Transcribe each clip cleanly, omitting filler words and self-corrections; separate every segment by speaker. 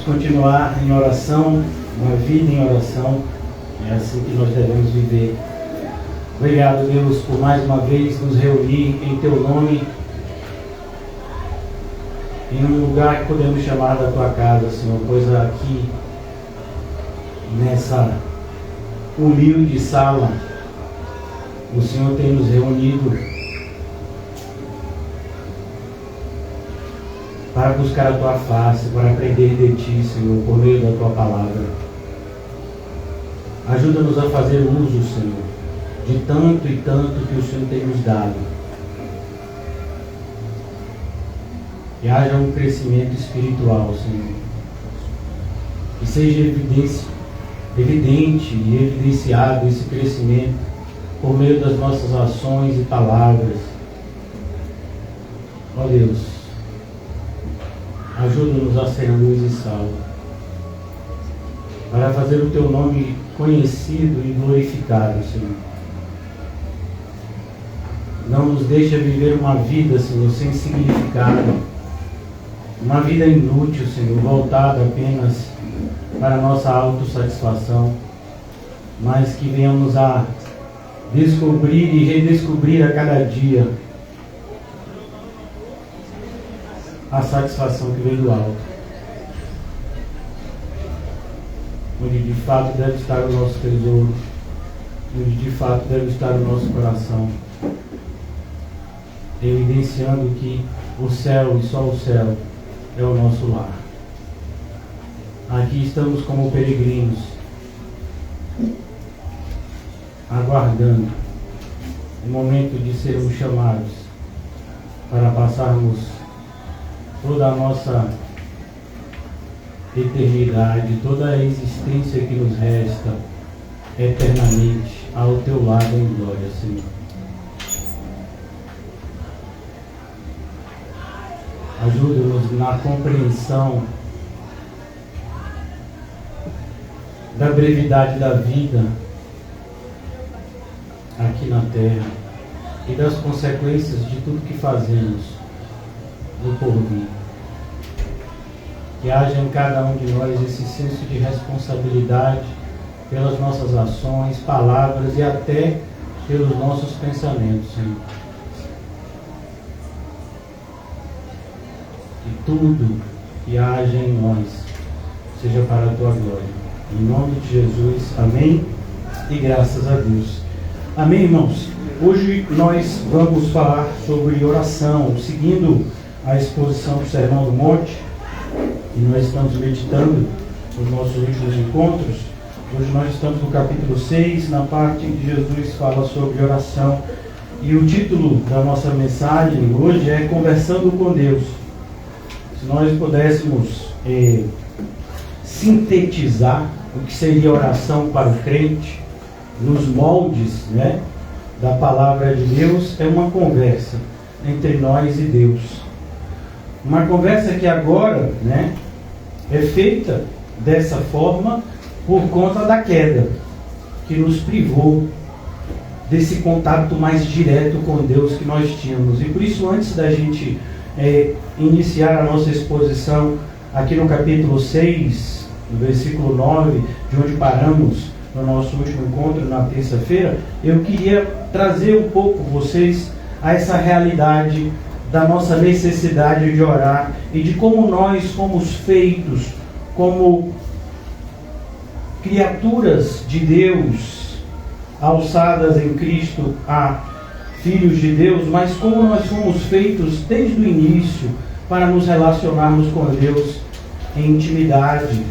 Speaker 1: continuar em oração, uma vida em oração. É assim que nós devemos viver. Obrigado, Deus, por mais uma vez nos reunir em Teu nome, em um lugar que podemos chamar da Tua casa, Senhor, pois aqui, nessa humilde sala, o Senhor tem nos reunido para buscar a Tua face, para aprender de Ti, Senhor, por meio da Tua palavra. Ajuda-nos a fazer uso, Senhor, de tanto e tanto que o Senhor tem nos dado. Que haja um crescimento espiritual, Senhor. Que seja evidente e evidenciado esse crescimento por meio das nossas ações e palavras. Ó Deus, ajuda-nos a ser luz e sal, para fazer o Teu nome conhecido e glorificado, Senhor. Não nos deixa viver uma vida, Senhor, sem significado, uma vida inútil, Senhor, voltada apenas para a nossa autossatisfação, mas que venhamos a descobrir e redescobrir a cada dia a satisfação que vem do alto, onde de fato deve estar o nosso tesouro, onde de fato deve estar o nosso coração, evidenciando que o céu e só o céu é o nosso lar. Aqui estamos como peregrinos, aguardando o momento de sermos chamados para passarmos toda a nossa eternidade, toda a existência que nos resta eternamente ao Teu lado em glória, Senhor. Ajuda-nos na compreensão da brevidade da vida aqui na terra e das consequências de tudo que fazemos no porvir. Que haja em cada um de nós esse senso de responsabilidade pelas nossas ações, palavras e até pelos nossos pensamentos, Senhor. Que tudo que haja em nós seja para a Tua glória. Em nome de Jesus, amém e graças a Deus. Amém, irmãos? Hoje nós vamos falar sobre oração, seguindo a exposição do Sermão do Monte, e nós estamos meditando nos nossos últimos encontros. Hoje nós estamos no capítulo 6, na parte em que Jesus fala sobre oração, e o título da nossa mensagem hoje é Conversando com Deus. Se nós pudéssemos sintetizar o que seria oração para o crente, nos moldes, né, da palavra de Deus, é uma conversa entre nós e Deus. Uma conversa que agora, né, é feita dessa forma por conta da queda, que nos privou desse contato mais direto com Deus que nós tínhamos. E por isso, antes da gente iniciar a nossa exposição aqui no capítulo 6, no versículo 9, de onde paramos no nosso último encontro na terça-feira, eu queria trazer um pouco vocês a essa realidade da nossa necessidade de orar e de como nós fomos feitos como criaturas de Deus, alçadas em Cristo a filhos de Deus, mas como nós fomos feitos desde o início para nos relacionarmos com Deus em intimidade.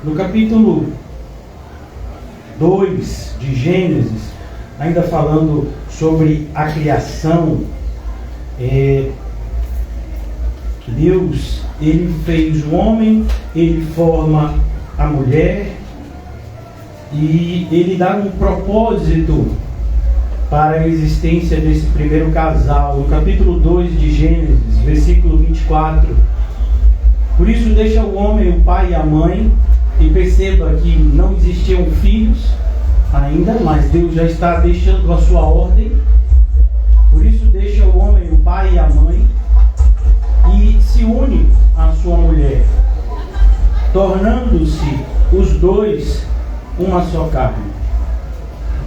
Speaker 1: No capítulo 2 de Gênesis, ainda falando sobre a criação, Deus, Ele fez o homem, Ele forma a mulher e Ele dá um propósito para a existência desse primeiro casal. No capítulo 2 de Gênesis, versículo 24, por isso deixa o homem, o pai e a mãe, e perceba que não existiam filhos ainda, mas Deus já está deixando a sua ordem. Por isso deixa o homem, o pai e a mãe, tornando-se os dois uma só carne.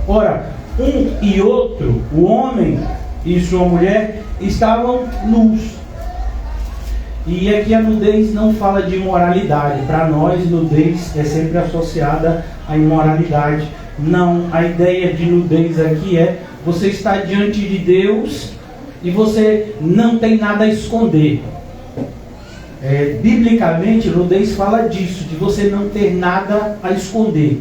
Speaker 1: Ora, um e outro, o homem e sua mulher, estavam nus. E aqui a nudez não fala de imoralidade. Para nós, nudez é sempre associada à imoralidade. Não, a ideia de nudez aqui é você estar diante de Deus e você não tem nada a esconder. Biblicamente, nudez fala disso, de você não ter nada a esconder.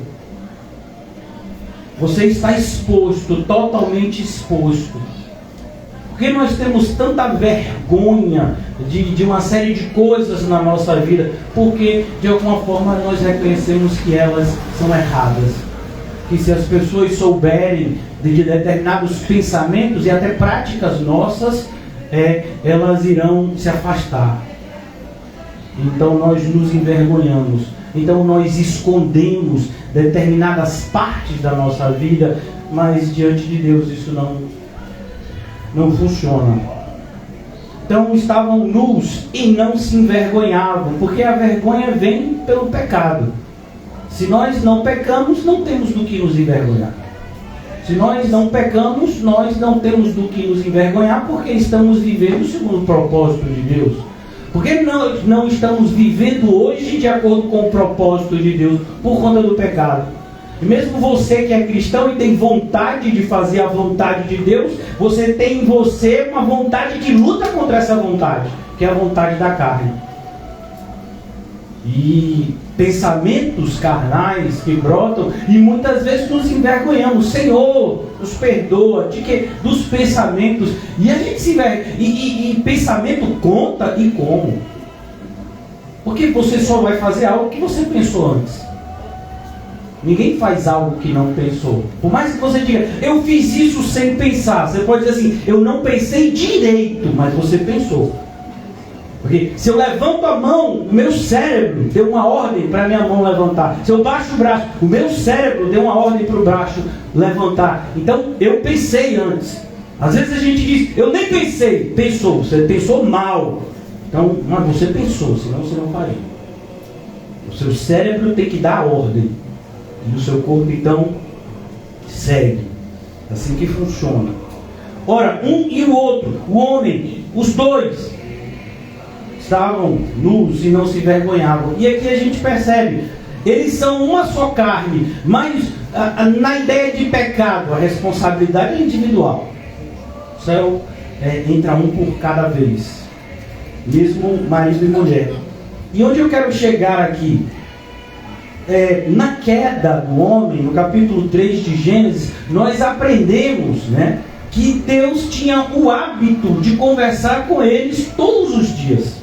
Speaker 1: Você está exposto, totalmente exposto. Porque nós temos tanta vergonha de uma série de coisas na nossa vida, porque de alguma forma nós reconhecemos que elas são erradas. Que se as pessoas souberem de determinados pensamentos e até práticas nossas, elas irão se afastar. Então nós nos envergonhamos. Então nós escondemos determinadas partes da nossa vida, mas diante de Deus isso não funciona. Então estavam nus e não se envergonhavam, porque a vergonha vem pelo pecado. Se nós não pecamos, não temos do que nos envergonhar. Se nós não pecamos, nós não temos do que nos envergonhar, porque estamos vivendo segundo o propósito de Deus. Porque não estamos vivendo hoje de acordo com o propósito de Deus, por conta do pecado. E mesmo você que é cristão e tem vontade de fazer a vontade de Deus, você tem em você uma vontade que luta contra essa vontade, que é a vontade da carne. E pensamentos carnais que brotam, e muitas vezes nos envergonhamos. Senhor, nos perdoa dos pensamentos. E a gente se envergonha. E pensamento conta e como? Porque você só vai fazer algo que você pensou antes. Ninguém faz algo que não pensou. Por mais que você diga, eu fiz isso sem pensar, você pode dizer assim, eu não pensei direito, mas você pensou. Porque se eu levanto a mão, o meu cérebro deu uma ordem para a minha mão levantar. Se eu baixo o braço, o meu cérebro deu uma ordem para o braço levantar. Então eu pensei antes. Às vezes a gente diz, eu nem pensei. Pensou, você pensou mal. Então, mas você pensou, senão você não faria. O seu cérebro tem que dar a ordem. E o seu corpo então segue. Assim que funciona. Ora, um e o outro, o homem, os dois, estavam nus e não se envergonhavam. E aqui a gente percebe, eles são uma só carne, mas na ideia de pecado, a responsabilidade é individual. O céu entra um por cada vez, mesmo marido e mulher. E onde eu quero chegar aqui? Na queda do homem, no capítulo 3 de Gênesis, nós aprendemos, que Deus tinha o hábito de conversar com eles todos os dias.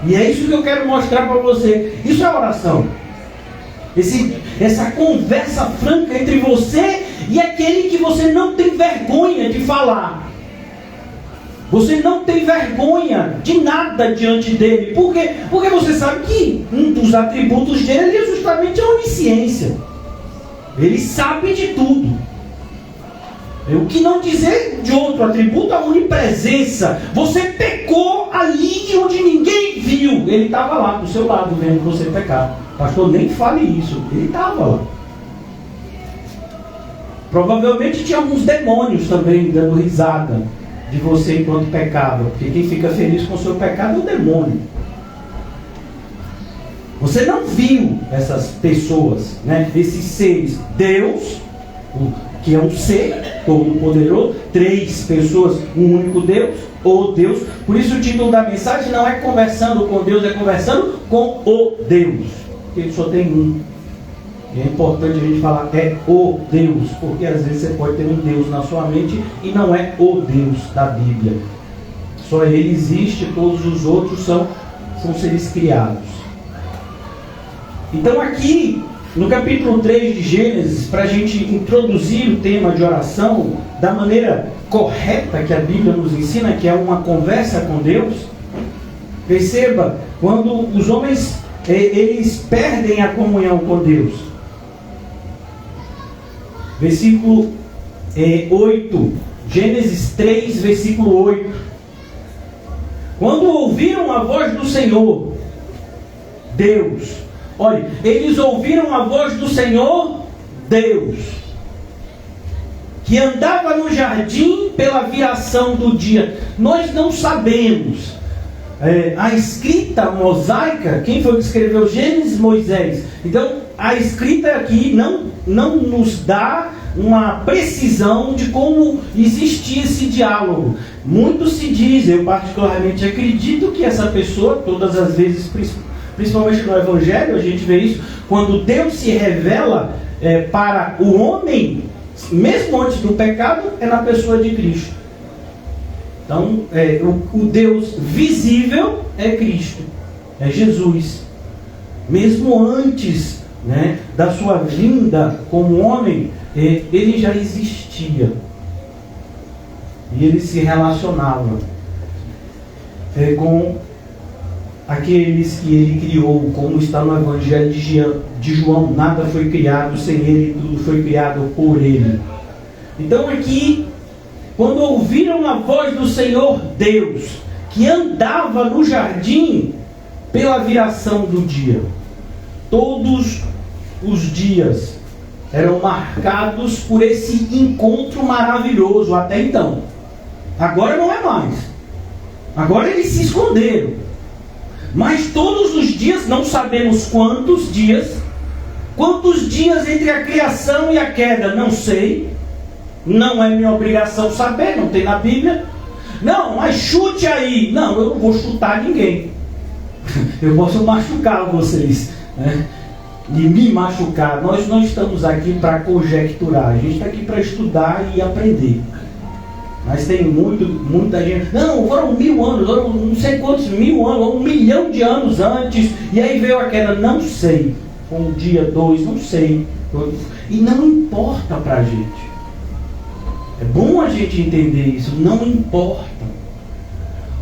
Speaker 1: E é isso que eu quero mostrar para você. Isso é oração. Essa conversa franca entre você e aquele que você não tem vergonha de falar. Você não tem vergonha de nada diante dele. Por quê? Porque você sabe que um dos atributos dele é justamente a onisciência. Ele sabe de tudo. O que não dizer de outro atributo, a onipresença. Você pecou ali onde ninguém viu. Ele estava lá do seu lado vendo você pecar. Pastor, nem fale isso. Ele estava lá. Provavelmente tinha alguns demônios também dando risada de você enquanto pecava. Porque quem fica feliz com o seu pecado é o demônio. Você não viu essas pessoas, esses seres. Deus, que é um ser todo-poderoso, 3 pessoas, um único Deus, ou Deus. Por isso o título da mensagem não é conversando com Deus, é conversando com o Deus. Porque ele só tem um. E é importante a gente falar, é o Deus, porque às vezes você pode ter um Deus na sua mente e não é o Deus da Bíblia. Só ele existe, todos os outros são seres criados. Então aqui, no capítulo 3 de Gênesis, para a gente introduzir o tema de oração da maneira correta que a Bíblia nos ensina, que é uma conversa com Deus, perceba, quando os homens eles perdem a comunhão com Deus. Versículo 8, Gênesis 3, versículo 8. Quando ouviram a voz do Senhor, Deus. Olha, eles ouviram a voz do Senhor Deus, que andava no jardim pela viração do dia. Nós não sabemos. A escrita mosaica, quem foi que escreveu Gênesis? Moisés. Então, a escrita aqui não nos dá uma precisão de como existia esse diálogo. Muito se diz, eu particularmente acredito que essa pessoa, todas as vezes, principalmente no Evangelho, a gente vê isso, quando Deus se revela para o homem, mesmo antes do pecado, é na pessoa de Cristo. Então, o Deus visível é Cristo, é Jesus. Mesmo antes, né, da sua vinda como homem, ele já existia. E ele se relacionava com aqueles que ele criou, como está no Evangelho de João. Nada foi criado sem ele, tudo foi criado por ele. Então aqui, quando ouviram a voz do Senhor Deus, que andava no jardim pela viração do dia, todos os dias eram marcados por esse encontro maravilhoso até então. Agora não é mais. Agora eles se esconderam. Mas todos os dias, não sabemos quantos dias entre a criação e a queda, não sei. Não é minha obrigação saber, não tem na Bíblia. Não, mas chute aí. Não, eu não vou chutar ninguém. Eu posso machucar vocês, né? E me machucar. Nós não estamos aqui para conjecturar. A gente está aqui para estudar e aprender. Mas tem muita gente. Não, foram 1000 anos, não sei quantos 1000 anos, 1 milhão de anos antes. E aí veio a queda. Não sei. Um dia, 2, não sei. E não importa para a gente. É bom a gente entender isso, não importa.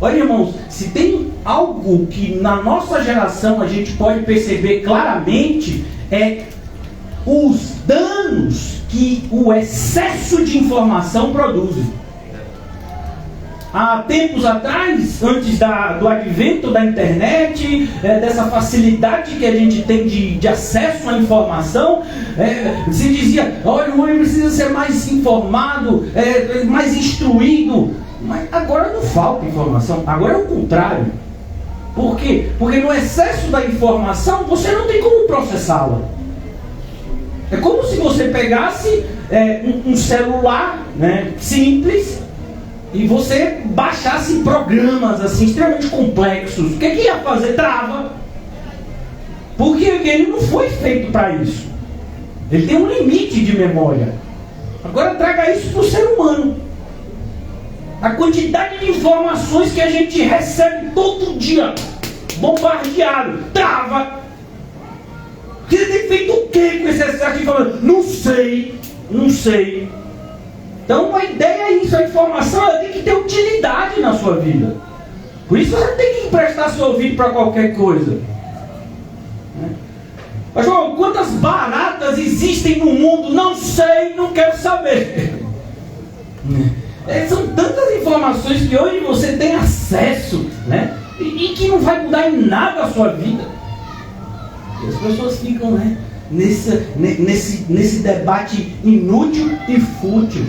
Speaker 1: Olha, irmãos, se tem algo que na nossa geração a gente pode perceber claramente, é os danos que o excesso de informação produz. Há tempos atrás, antes do advento da internet, dessa facilidade que a gente tem de acesso à informação, se dizia, olha, o homem precisa ser mais informado, mais instruído. Mas agora não falta informação, agora é o contrário. Por quê? Porque no excesso da informação você não tem como processá-la. É como se você pegasse um celular, né, simples, e você baixasse programas assim extremamente complexos. O que ia fazer? Trava. Porque ele não foi feito para isso. Ele tem um limite de memória. Agora traga isso para o ser humano. A quantidade de informações que a gente recebe todo dia, bombardeado, trava. Você tem feito o que com esse excesso de informação? Não sei. Então a ideia é isso, a informação ela tem que ter utilidade na sua vida. Por isso você não tem que emprestar seu ouvido para qualquer coisa. Mas João, quantas baratas existem no mundo? Não sei, não quero saber. São tantas informações que hoje você tem acesso, né? E que não vai mudar em nada a sua vida. E as pessoas ficam, né, nesse debate inútil e fútil.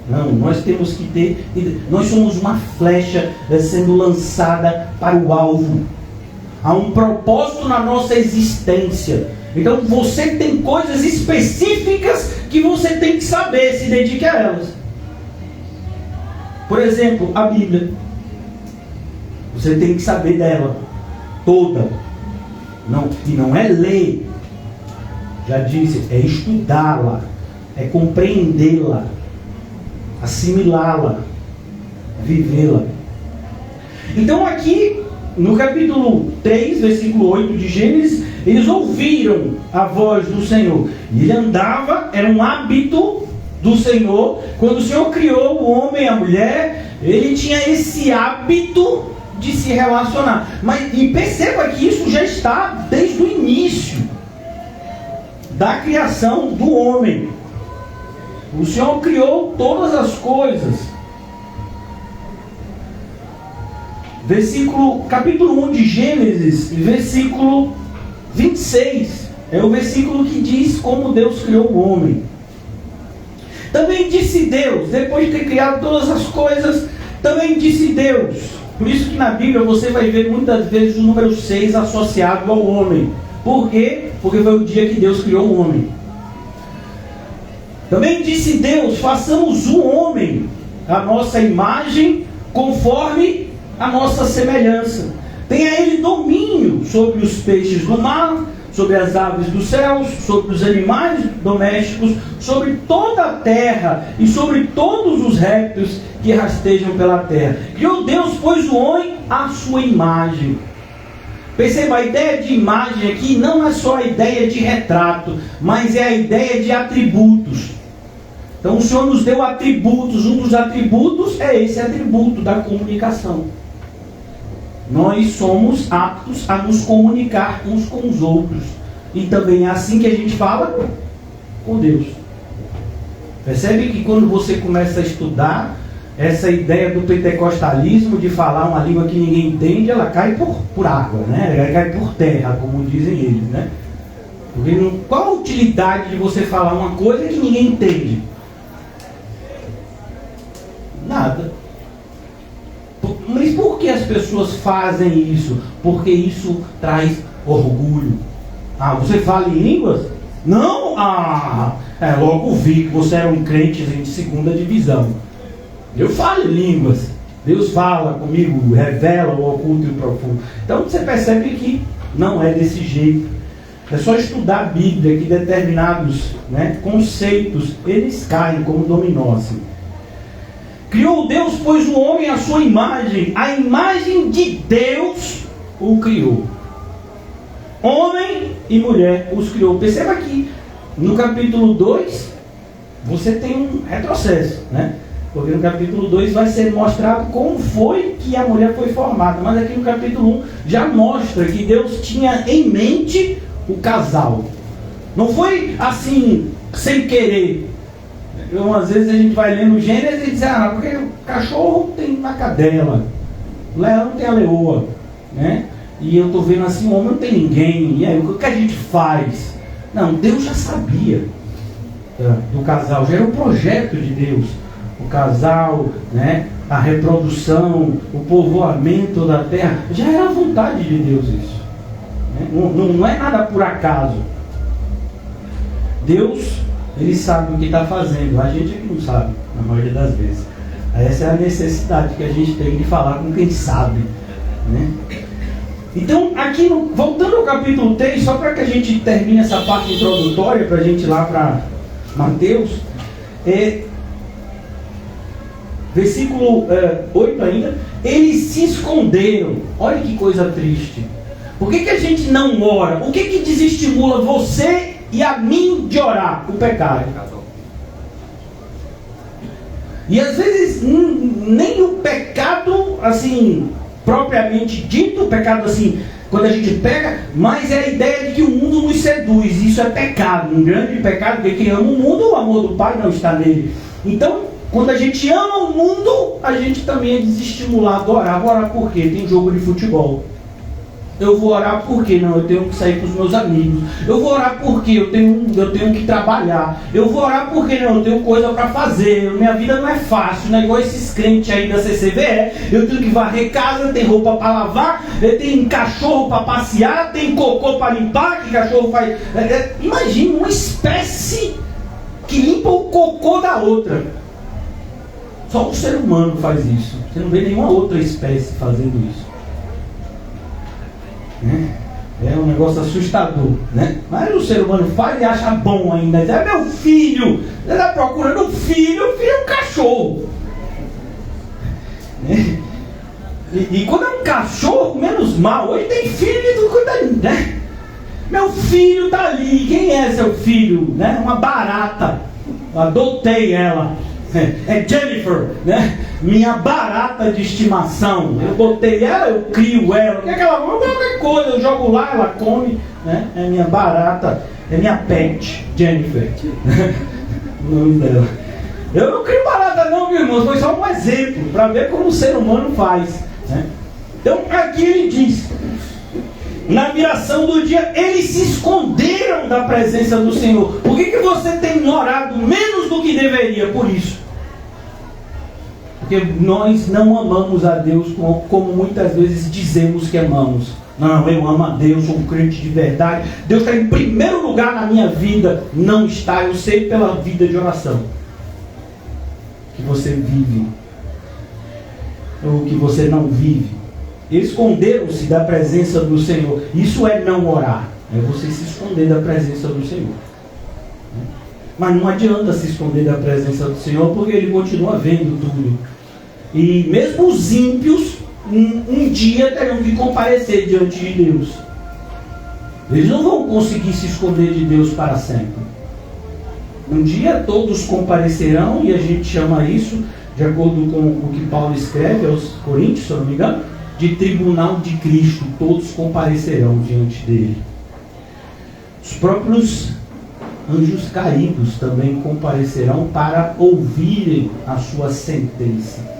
Speaker 1: Não, nós temos que ter. Nós somos uma flecha sendo lançada para o alvo. Há um propósito na nossa existência. Então você tem coisas específicas que você tem que saber, se dedique a elas. Por exemplo, a Bíblia. Você tem que saber dela toda. E não é ler. Já disse, é estudá-la, é compreendê-la, assimilá-la, vivê-la. Então aqui, no capítulo 3, versículo 8 de Gênesis, eles ouviram a voz do Senhor. E ele andava, era um hábito do Senhor. Quando o Senhor criou o homem e a mulher, ele tinha esse hábito de se relacionar. E perceba que isso já está desde o início da criação do homem. O Senhor criou todas as coisas. capítulo 1 de Gênesis, versículo 26. É o versículo que diz como Deus criou o homem. Também disse Deus, depois de ter criado todas as coisas, também disse Deus. Por isso que na Bíblia você vai ver muitas vezes o número 6 associado ao homem. Por quê? Porque foi o dia que Deus criou o homem. Também disse Deus, façamos o homem a nossa imagem, conforme a nossa semelhança. Tenha ele domínio sobre os peixes do mar, sobre as aves dos céus, sobre os animais domésticos, sobre toda a terra e sobre todos os répteis que rastejam pela terra. Criou Deus, pois, o homem à sua imagem. Perceba, a ideia de imagem aqui não é só a ideia de retrato, mas é a ideia de atributos. Então o Senhor nos deu atributos. Um dos atributos é esse atributo da comunicação. Nós somos aptos a nos comunicar uns com os outros. E também é assim que a gente fala com Deus. Percebe que quando você começa a estudar essa ideia do pentecostalismo, de falar uma língua que ninguém entende, ela cai por água, né? Ela cai por terra, como dizem eles, né? Porque qual a utilidade de você falar uma coisa que ninguém entende? Nada. Mas por que as pessoas fazem isso? Porque isso traz orgulho. Ah, você fala em línguas? Não? Logo vi que você era um crente de segunda divisão. Eu falo em línguas. Deus fala comigo, revela o oculto e o profundo. Então você percebe que não é desse jeito. É só estudar a Bíblia que determinados, conceitos, eles caem como dominó assim. Criou Deus, pois, o homem à sua imagem. A imagem de Deus o criou. Homem e mulher os criou. Perceba aqui, no capítulo 2, você tem um retrocesso, Porque no capítulo 2 vai ser mostrado como foi que a mulher foi formada. Mas aqui no capítulo 1 já mostra que Deus tinha em mente o casal. Não foi assim, sem querer. Às vezes a gente vai lendo Gênesis e diz, porque o cachorro tem a cadela, o leão tem a leoa, E eu estou vendo assim, o homem não tem ninguém, e aí o que a gente faz? Não, Deus já sabia do casal, já era um projeto de Deus. O casal, a reprodução, o povoamento da terra, já era a vontade de Deus isso. Não é nada por acaso. Deus, Ele sabe o que está fazendo, a gente é que não sabe, na maioria das vezes. Essa é a necessidade que a gente tem de falar com quem sabe. Então, aqui, voltando ao capítulo 3, só para que a gente termine essa parte introdutória, para a gente ir lá para Mateus, versículo 8 ainda, eles se esconderam. Olha que coisa triste. Por que a gente não ora? O que desestimula você e a mim de orar? O pecado. E às vezes nem o pecado assim propriamente dito, o pecado assim, quando a gente pega, mas é a ideia de que o mundo nos seduz. Isso é pecado, um grande pecado, porque quem ama o mundo, o amor do Pai não está nele. Então, quando a gente ama o mundo, a gente também é desestimulado a orar. Vou orar por quê? Tem jogo de futebol. Eu vou orar porque não, eu tenho que sair com os meus amigos. Eu vou orar porque eu tenho que trabalhar. Eu vou orar porque não, eu tenho coisa para fazer. Minha vida não é fácil, não é igual esses crentes aí da CCVE. Eu tenho que varrer casa, tem roupa para lavar, tem cachorro para passear, tem cocô para limpar, que cachorro faz. Imagina uma espécie que limpa o cocô da outra. Só o ser humano faz isso. Você não vê nenhuma outra espécie fazendo isso. É um negócio assustador, Mas o ser humano faz e acha bom ainda. Diz, meu filho, você está procurando um filho, o filho é um cachorro. E quando é um cachorro, menos mal. Hoje tem filho de tudo quanto é, Meu filho está ali. Quem é seu filho? Uma barata. Eu adotei ela. É Jennifer, Minha barata de estimação. Eu botei ela, eu crio ela. O que é que ela come? Qualquer coisa, eu jogo lá, ela come, É minha barata, é minha pet, Jennifer. O nome dela. Eu não crio barata não, meu irmão. Foi só um exemplo para ver como o ser humano faz, aqui ele diz: na viração do dia, eles se esconderam da presença do Senhor. Por que você tem orado menos do que deveria por isso? Porque nós não amamos a Deus como muitas vezes dizemos que amamos. Não, eu amo a Deus, sou um crente de verdade. Deus está em primeiro lugar na minha vida. Não está, eu sei pela vida de oração que você vive, ou que você não vive. Esconderam-se da presença do Senhor. Isso é não orar, é você se esconder da presença do Senhor. Mas não adianta se esconder da presença do Senhor, porque Ele continua vendo tudo. E mesmo os ímpios um dia terão que comparecer diante de Deus. Eles não vão conseguir se esconder de Deus para sempre. Um dia todos comparecerão, e a gente chama isso, de acordo com o que Paulo escreve aos Coríntios, se eu não me engano, de tribunal de Cristo. Todos comparecerão diante dele. Os próprios anjos caídos também comparecerão para ouvirem a sua sentença.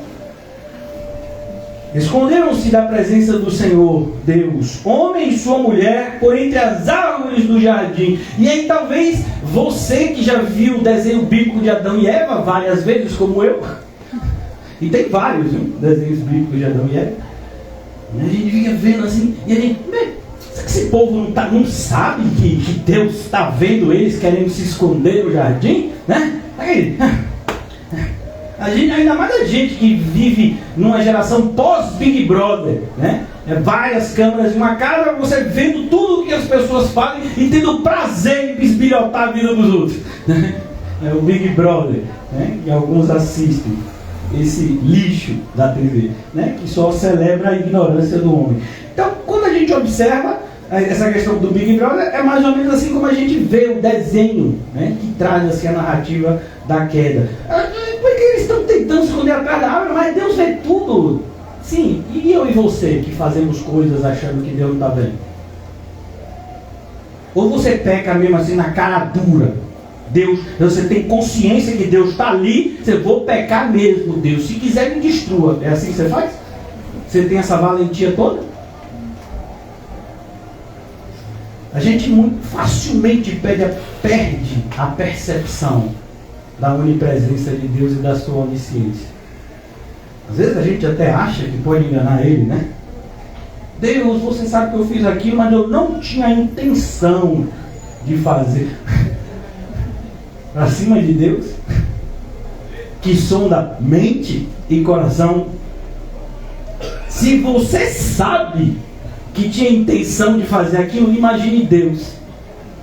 Speaker 1: Esconderam-se da presença do Senhor Deus, homem e sua mulher, por entre as árvores do jardim. E aí talvez você que já viu o desenho bíblico de Adão e Eva várias vezes, como eu, e tem vários desenhos bíblicos de Adão e Eva, a gente fica vendo assim, e a gente, será que esse povo não sabe que Deus está vendo eles querendo se esconder no jardim? Né? A gente, ainda mais a gente que vive numa geração pós-Big Brother, né? Várias câmeras em uma casa, você vendo tudo que as pessoas fazem e tendo prazer em bisbilhotar a vida dos outros. É o Big Brother, né? Que alguns assistem. Esse lixo da TV, né? Que só celebra a ignorância do homem. Então, quando a gente observa essa questão do Big Brother, é mais ou menos assim como a gente vê o desenho, né? Que traz assim a narrativa da queda. Porque eles estão tentando esconder atrás da árvore, mas Deus vê tudo. Sim, e eu e você que fazemos coisas achando que Deus não está vendo? Ou você peca mesmo assim na cara dura? Deus, você tem consciência que Deus está ali, você vou pecar mesmo, Deus. Se quiser, me destrua. É assim que você faz? Você tem essa valentia toda? A gente muito facilmente perde a percepção da onipresença de Deus e da sua onisciência. Às vezes a gente até acha que pode enganar Ele, né? Deus, você sabe que eu fiz aquilo, mas eu não tinha intenção de fazer. Acima de Deus, que sonda mente e coração. Se você sabe que tinha intenção de fazer aquilo, imagine Deus,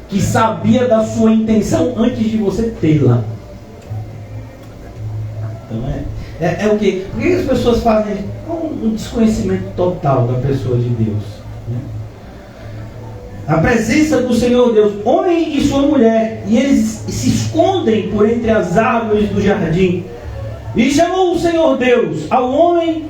Speaker 1: que sabia da sua intenção antes de você tê-la. Então é o quê? Por que as pessoas fazem um desconhecimento total da pessoa de Deus, né? A presença do Senhor Deus, homem e sua mulher, e eles se escondem por entre as árvores do jardim. E chamou o Senhor Deus ao homem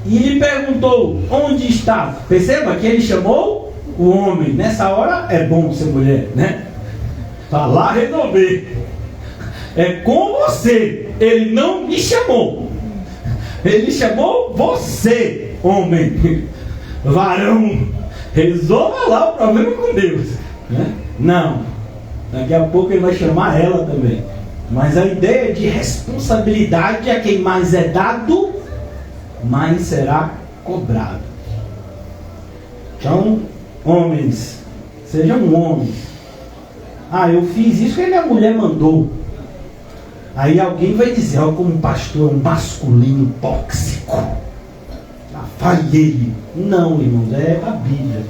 Speaker 1: e lhe perguntou: onde está? Perceba que ele chamou o homem. Nessa hora é bom ser mulher, né? Falar, resolver. É com você. Ele não me chamou. Ele chamou você, homem, varão. Resolva lá o problema com Deus, né? Não. Daqui a pouco ele vai chamar ela também. Mas a ideia de responsabilidade é: quem mais é dado, mais será cobrado. Então, homens, sejam homens. Eu fiz isso porque minha mulher mandou. Aí alguém vai dizer: como pastor é um masculino tóxico. Falhei. Não, irmãos, é a Bíblia.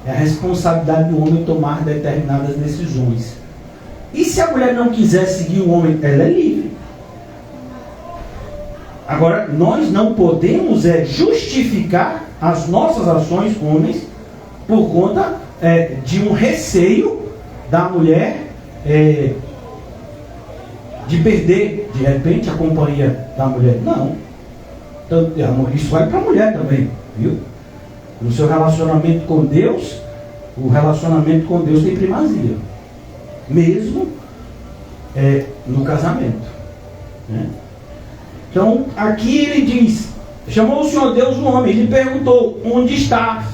Speaker 1: É a responsabilidade do homem tomar determinadas decisões. E se a mulher não quiser seguir o homem, ela é livre. Agora, nós não podemos justificar as nossas ações, homens, por conta de um receio da mulher de perder, de repente, a companhia da mulher. Não. Isso vai para a mulher também, viu? No seu relacionamento com Deus, o relacionamento com Deus tem primazia, mesmo no casamento, né? Então aqui ele diz: Chamou o Senhor Deus um homem e lhe perguntou: onde estás?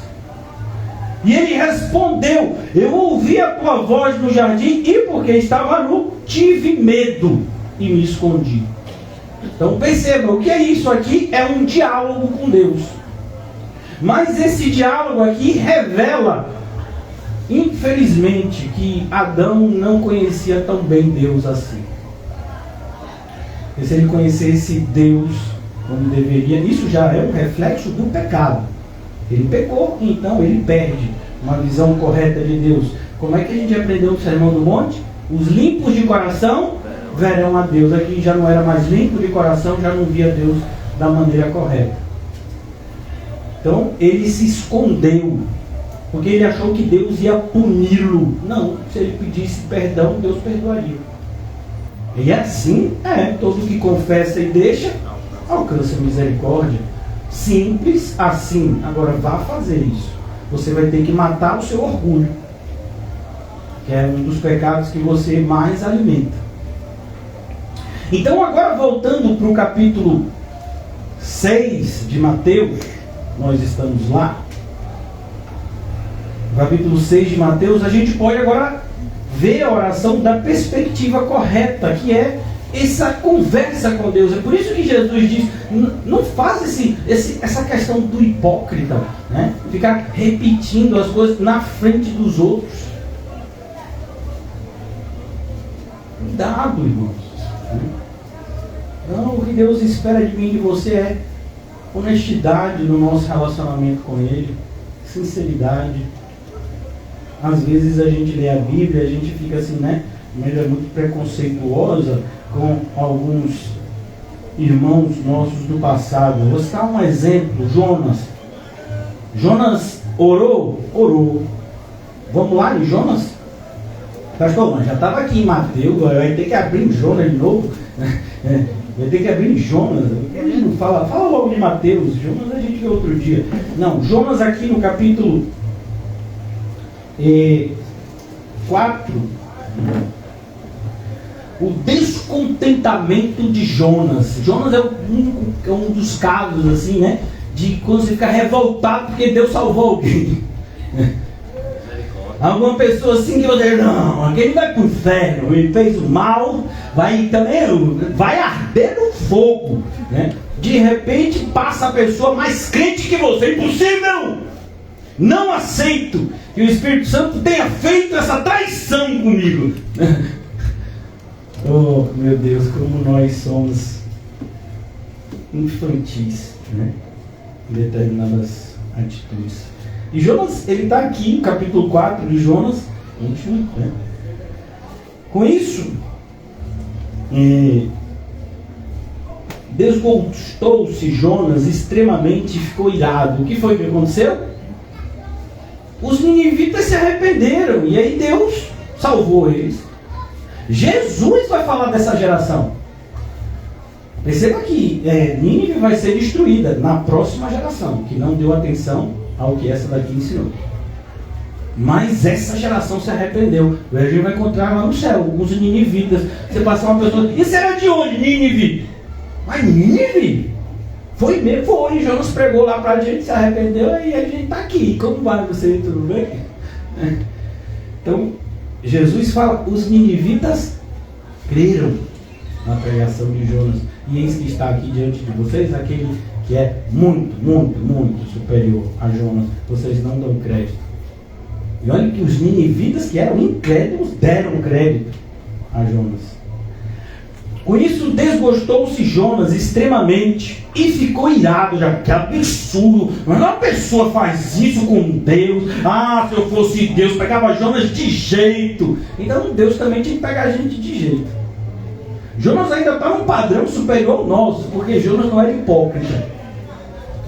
Speaker 1: E ele respondeu: eu ouvi a tua voz no jardim e porque estava nu, tive medo e me escondi. Então perceba, o que é isso aqui? É um diálogo com Deus. Mas esse diálogo aqui revela, infelizmente, que Adão não conhecia tão bem Deus assim. E se ele conhecesse Deus como deveria, isso já é um reflexo do pecado. Ele pecou, então ele perde uma visão correta de Deus. Como é que a gente aprendeu no Sermão do Monte? Os limpos de coração verão a Deus. Aqui já não era mais limpo de coração, já não via Deus da maneira correta. Então ele se escondeu, porque ele achou que Deus ia puni-lo. Não, se ele pedisse perdão, Deus perdoaria. E assim todo que confessa e deixa alcança misericórdia. Simples assim. Agora vá fazer isso. Você vai ter que matar o seu orgulho, que é um dos pecados que você mais alimenta. Então agora voltando para o capítulo 6 de Mateus, nós estamos lá. No capítulo 6 de Mateus, a gente pode agora ver a oração da perspectiva correta, que é essa conversa com Deus. É por isso que Jesus diz: não faz essa questão do hipócrita, né? Ficar repetindo as coisas na frente dos outros. Cuidado, irmãos. Não, o que Deus espera de mim e de você é honestidade no nosso relacionamento com Ele, sinceridade. Às vezes a gente lê a Bíblia, a gente fica assim, né? Mas é muito preconceituosa com alguns irmãos nossos do passado. Vou citar um exemplo: Jonas. Jonas orou? Orou. Vamos lá em Jonas? Pastor, mas já estava aqui em Mateus, vai ter que abrir em Jonas de novo. Vai ter que abrir em Jonas. A gente não fala logo de Mateus. Jonas a gente vê outro dia. Não, Jonas aqui no capítulo 4, o descontentamento de Jonas. Jonas é um dos casos assim, né, de quando você fica revoltado porque Deus salvou alguém. Alguma pessoa assim que você, não, aquele vai para o inferno, ele fez o mal, vai arder no fogo, né? De repente passa a pessoa mais crente que você. Impossível! Não aceito que o Espírito Santo tenha feito essa traição comigo. Oh, meu Deus, como nós somos infantis, né? Em determinadas atitudes. E Jonas, ele está aqui no capítulo 4 de Jonas, último, né? Com isso, desgostou-se Jonas extremamente e ficou irado. O que foi que aconteceu? Os ninivitas se arrependeram e aí Deus salvou eles. Jesus vai falar dessa geração. Perceba que Nínive vai ser destruída na próxima geração, que não deu atenção ao que essa daqui ensinou. Mas essa geração se arrependeu. A gente vai encontrar lá no céu alguns ninivitas. Você passar uma pessoa: isso era de onde, Nínive? Mas Nínive? Foi mesmo? Foi. Jonas pregou lá pra gente, se arrependeu e a gente está aqui. Como vai você? Tudo bem? Então, Jesus fala: os ninivitas creram na pregação de Jonas. E eis que está aqui diante de vocês aquele que é muito, muito, muito superior a Jonas. Vocês não dão crédito. E olha que os ninivitas, que eram incrédulos, deram crédito a Jonas. Com isso desgostou-se Jonas extremamente e ficou irado. Já que absurdo, mas uma pessoa faz isso com Deus. Se eu fosse Deus, pegava Jonas de jeito. Então Deus também tinha que pegar a gente de jeito. Jonas ainda está num padrão superior ao nosso, porque Jonas não era hipócrita.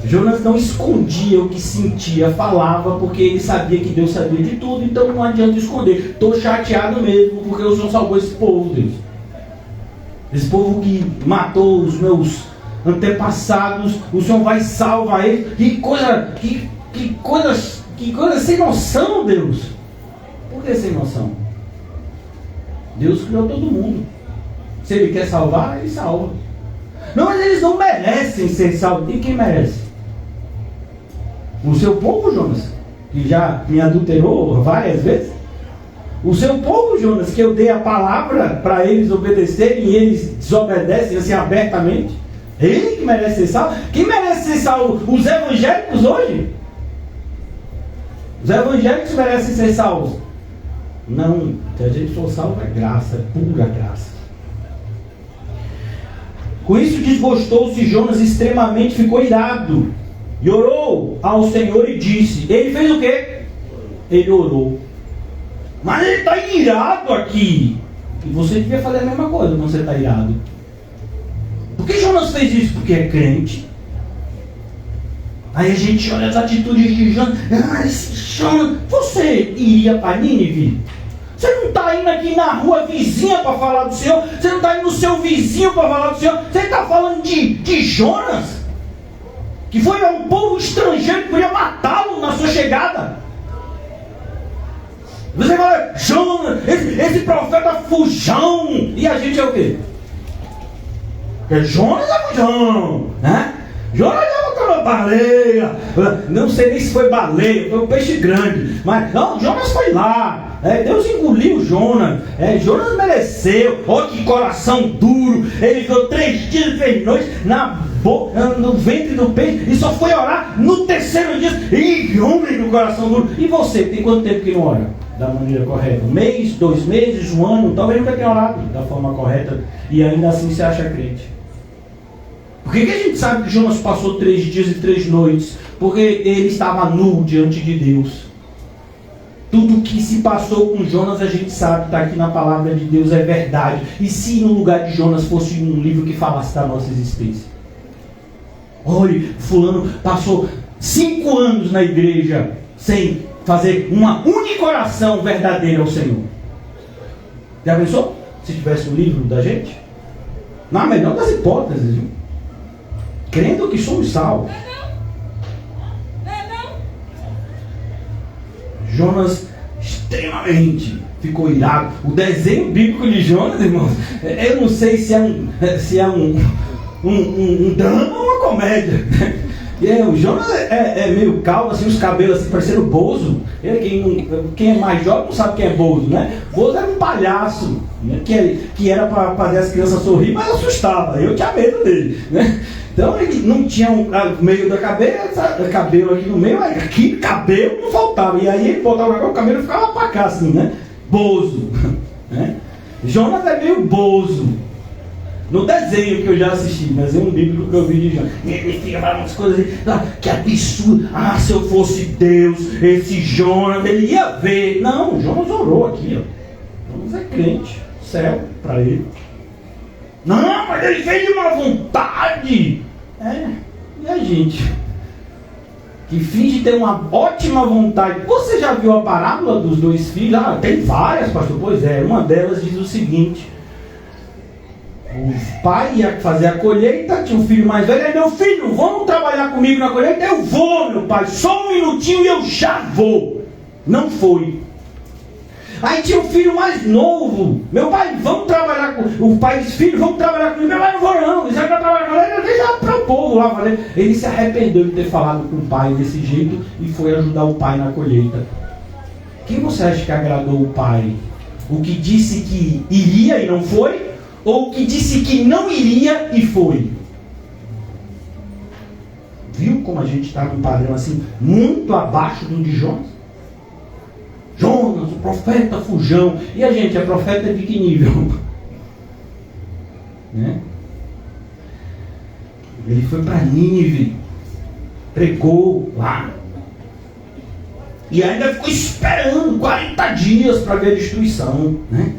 Speaker 1: Jonas não escondia o que sentia, falava, porque ele sabia que Deus sabia de tudo. Então não adianta esconder. Estou chateado mesmo, porque o Senhor salvou esse povo, Deus. Esse povo que matou os meus antepassados, o Senhor vai salvar eles. Que coisa sem noção, Deus. Por que sem noção? Deus criou todo mundo. Se Ele quer salvar, Ele salva. Não, mas eles não merecem ser salvos. E quem merece? O seu povo, Jonas, que já me adulterou várias vezes. O seu povo, Jonas, que eu dei a palavra para eles obedecerem e eles desobedecem assim abertamente. Ele que merece ser salvo. Quem merece ser salvo? Os evangélicos hoje? Os evangélicos merecem ser salvos? Não. Se a gente for salvo é graça, é pura graça. Com isso desgostou-se Jonas extremamente, ficou irado. E orou ao Senhor e disse. Ele fez o quê? Ele orou. Mas ele está irado aqui. E você devia fazer a mesma coisa quando você está irado. Por que Jonas fez isso? Porque é crente. Aí a gente olha as atitudes de Jonas. Jonas, você iria para Nínive? Você não está indo aqui na rua vizinha para falar do Senhor? Você não está indo no seu vizinho para falar do Senhor? Você está falando de Jonas? Que foi um povo estrangeiro que podia matá-lo na sua chegada. Você fala, Jonas, esse profeta fujão. E a gente é o quê? Porque Jonas é fujão, né? Jonas é uma baleia. Não sei nem se foi baleia, foi um peixe grande. Mas não, Jonas foi lá. Deus engoliu Jonas. Jonas mereceu. Olha que coração duro. Ele ficou 3 dias e 3 noites no ventre do peixe e só foi orar no 3º dia. E homem do coração duro. E você, tem quanto tempo que não ora da maneira correta? 1 mês, 2 meses, 1 ano? Talvez nunca tenha orado da forma correta e ainda assim se acha crente. Por que a gente sabe que Jonas passou 3 dias e 3 noites? Porque ele estava nu diante de Deus. Tudo que se passou com Jonas a gente sabe, está aqui na palavra de Deus, é verdade. E se no lugar de Jonas fosse um livro que falasse da nossa existência? Olhe, fulano passou 5 anos na igreja sem fazer uma única oração verdadeira ao Senhor. Já pensou? Se tivesse um livro da gente? Na melhor das hipóteses, viu? Crendo que somos salvos. Jonas extremamente ficou irado. O desenho bíblico de Jonas, irmãos, eu não sei se é um drama ou uma comédia. O Jonas é meio calvo, assim, os cabelos assim, parecendo Bozo. Quem é mais jovem não sabe quem é Bozo, né? Bozo era um palhaço, né? que era para fazer as crianças sorrir, mas assustava. Eu tinha medo dele, né? Então ele não tinha meio da cabeça, cabelo aqui no meio, aqui cabelo não faltava. E aí ele botava o cabelo e ficava para cá assim, né? Bozo, né? Jonas é meio Bozo. No desenho que eu já assisti, mas é um livro que eu vi de Jonas. Ele fica falando umas coisas assim, que absurdo. Se eu fosse Deus, esse Jonas, ele ia ver. Não, Jonas orou aqui, ó. Jonas é crente, céu para ele. Não, mas ele fez de uma vontade. E a gente? Que finge ter uma ótima vontade. Você já viu a parábola dos 2 filhos? Tem várias, pastor. Pois é, uma delas diz o seguinte. O pai ia fazer a colheita, tinha um filho mais velho. Meu filho, vamos trabalhar comigo na colheita? Eu vou, meu pai, só 1 minutinho e eu já vou. Não foi. Aí tinha um filho mais novo. Meu pai, vamos trabalhar com... O pai disse, filho, vamos trabalhar comigo. Meu pai, não vou não. Isso é para trabalhar com ele, deixa para o povo lá. Ele se arrependeu de ter falado com o pai desse jeito e foi ajudar o pai na colheita. Quem você acha que agradou o pai? O que disse que iria e não foi? Ou o que disse que não iria e foi? Viu como a gente está num padrão assim, muito abaixo do de Jonas? Jonas, o profeta fujão. E a gente, a profeta de que nível? Né? Ele foi para Nínive, pregou lá. E ainda ficou esperando 40 dias para ver a destruição. Né?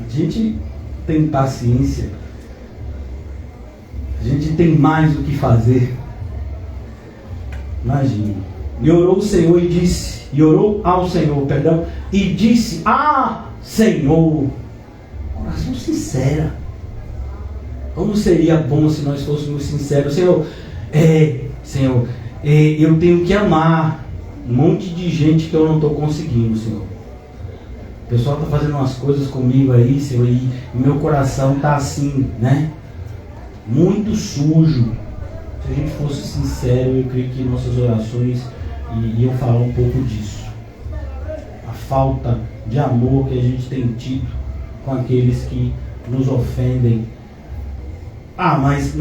Speaker 1: A gente tem paciência. A gente tem mais o que fazer. Imagina. E orou o Senhor e disse... E orou ao Senhor, perdão, e disse, Senhor, oração sincera. Como seria bom se nós fôssemos sinceros? Senhor, eu tenho que amar um monte de gente que eu não estou conseguindo, Senhor. O pessoal está fazendo umas coisas comigo aí, Senhor, e meu coração está assim, né? muito sujo. Se a gente fosse sincero, eu creio que nossas orações iam falar um pouco disso. A falta de amor que a gente tem tido com aqueles que nos ofendem. Mas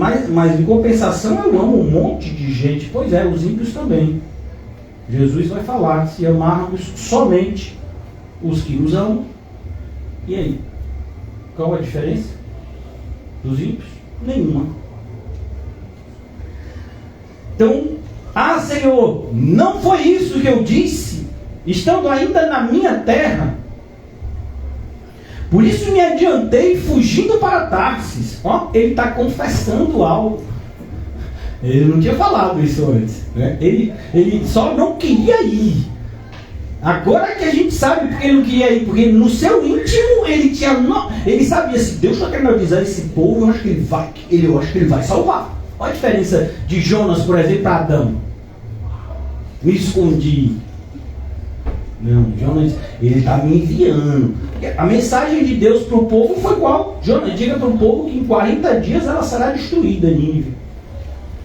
Speaker 1: em compensação eu amo um monte de gente. Pois é, os ímpios também. Jesus vai falar, se amarmos somente os que nos amam. E aí? Qual a diferença dos ímpios? Nenhuma. Então, Senhor, não foi isso que eu disse, estando ainda na minha terra. Por isso me adiantei fugindo para Tarsis. Ele está confessando algo. Ele não tinha falado isso antes, né? Ele só não queria ir. Agora que a gente sabe porque ele não queria ir, porque no seu íntimo ele sabia, se Deus está querendo avisar esse povo, eu acho que ele vai salvar. Olha a diferença de Jonas, por exemplo, para Adão. Me escondi. Não, Jonas, ele está me enviando. A mensagem de Deus para o povo foi qual? Jonas, diga para o povo que em 40 dias ela será destruída, Nínive.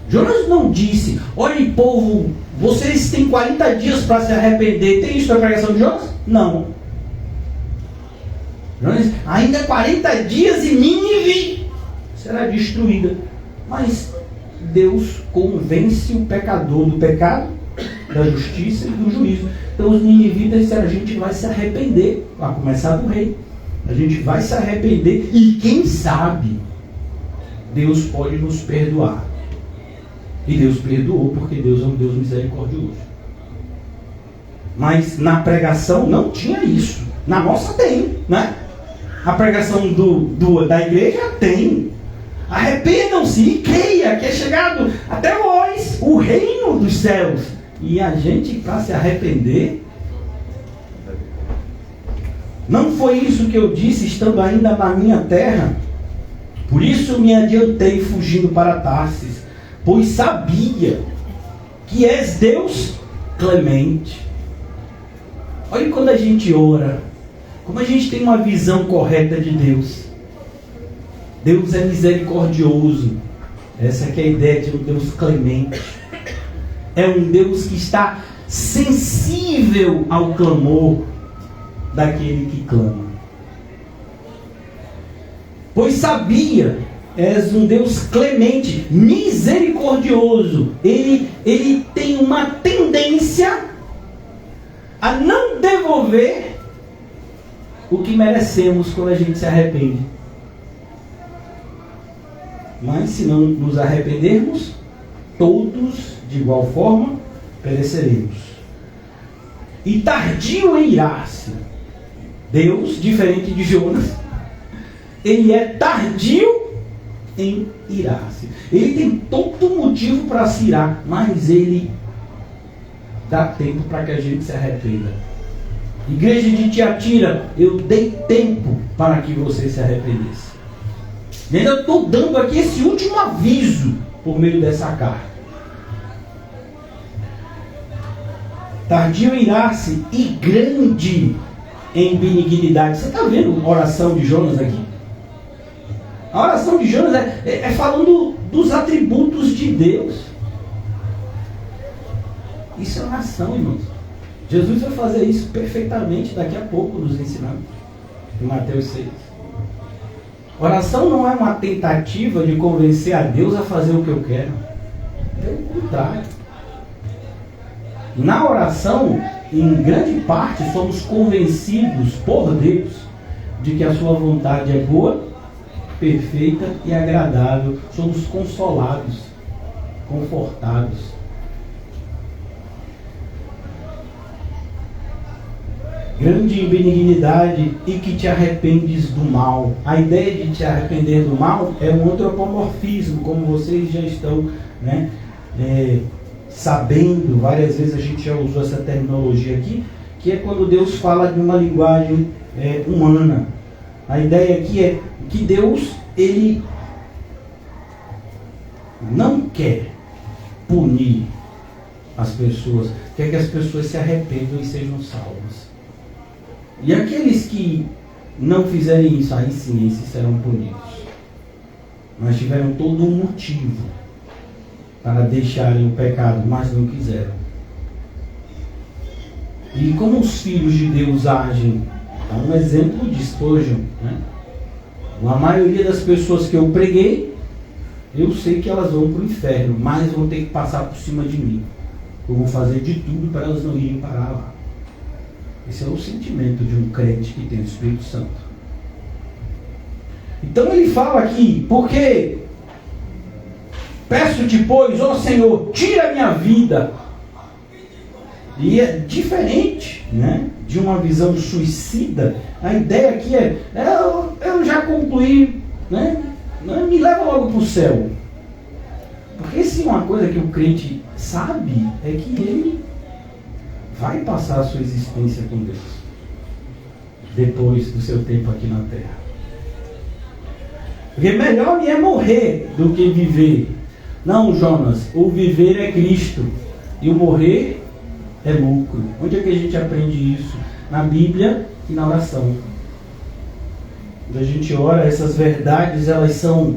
Speaker 1: Jonas não disse, olha povo, vocês têm 40 dias para se arrepender. Tem isso na pregação de Jonas? Não. Jonas, ainda 40 dias e Nínive será destruída. Mas Deus convence o pecador do pecado, da justiça e do juízo. Então os ninivitas disseram, a gente vai se arrepender, a começar do rei. A gente vai se arrepender e quem sabe Deus pode nos perdoar. E Deus perdoou, porque Deus é um Deus misericordioso. Mas na pregação não tinha isso. Na nossa tem, né? A pregação da igreja tem. Arrependam-se e creia que é chegado até vós o reino dos céus. E a gente, para se arrepender, não foi isso que eu disse, estando ainda na minha terra. Por isso me adiantei fugindo para Tarsis, pois sabia que és Deus clemente. Olha quando a gente ora, como a gente tem uma visão correta de Deus. Deus é misericordioso. Essa que é a ideia de um Deus clemente. É um Deus que está sensível ao clamor daquele que clama. Pois sabia, és um Deus clemente, misericordioso. Ele tem uma tendência a não devolver o que merecemos quando a gente se arrepende. Mas se não nos arrependermos, todos de igual forma pereceremos. E tardio em irar-se. Deus, diferente de Jonas, ele é tardio em irar-se. Ele tem todo motivo para se irar, mas ele dá tempo para que a gente se arrependa. Igreja de Tiatira, eu dei tempo para que você se arrependesse. E ainda estou dando aqui esse último aviso por meio dessa carta. Tardio em irar-se e grande em benignidade. Você está vendo a oração de Jonas aqui? A oração de Jonas é falando dos atributos de Deus. Isso é oração, irmãos. Jesus vai fazer isso perfeitamente daqui a pouco, nos ensinando. Em Mateus 6. Oração não é uma tentativa de convencer a Deus a fazer o que eu quero. É o contrário. Na oração, em grande parte, somos convencidos por Deus de que a sua vontade é boa, perfeita e agradável. Somos consolados, confortados. Grande em benignidade e que te arrependes do mal. A ideia de te arrepender do mal é um antropomorfismo, como vocês já estão, né, sabendo. Várias vezes a gente já usou essa terminologia aqui, que é quando Deus fala de uma linguagem humana. A ideia aqui é que Deus, ele não quer punir as pessoas, quer que as pessoas se arrependam e sejam salvas. E aqueles que não fizerem isso, aí sim, esses serão punidos. mas tiveram todo um motivo para deixarem o pecado, mas não quiseram. E como os filhos de Deus agem? Há um exemplo de Spurgeon, né? A maioria das pessoas que eu preguei, eu sei que elas vão para o inferno, mas vão ter que passar por cima de mim. Eu vou fazer de tudo para elas não irem parar lá. Esse é o sentimento de um crente que tem o Espírito Santo. Então ele fala aqui, porque peço-te, pois, ó Senhor, tira a minha vida. E é diferente, né, de uma visão suicida. A ideia aqui eu já concluí, né, me leva logo para o céu. Porque se uma coisa que o crente sabe é que ele vai passar a sua existência com Deus depois do seu tempo aqui na terra. Porque melhor me é morrer do que viver. Não, Jonas, o viver é Cristo e o morrer é lucro. Onde é que a gente aprende isso? Na Bíblia e na oração. Quando a gente ora, essas verdades elas são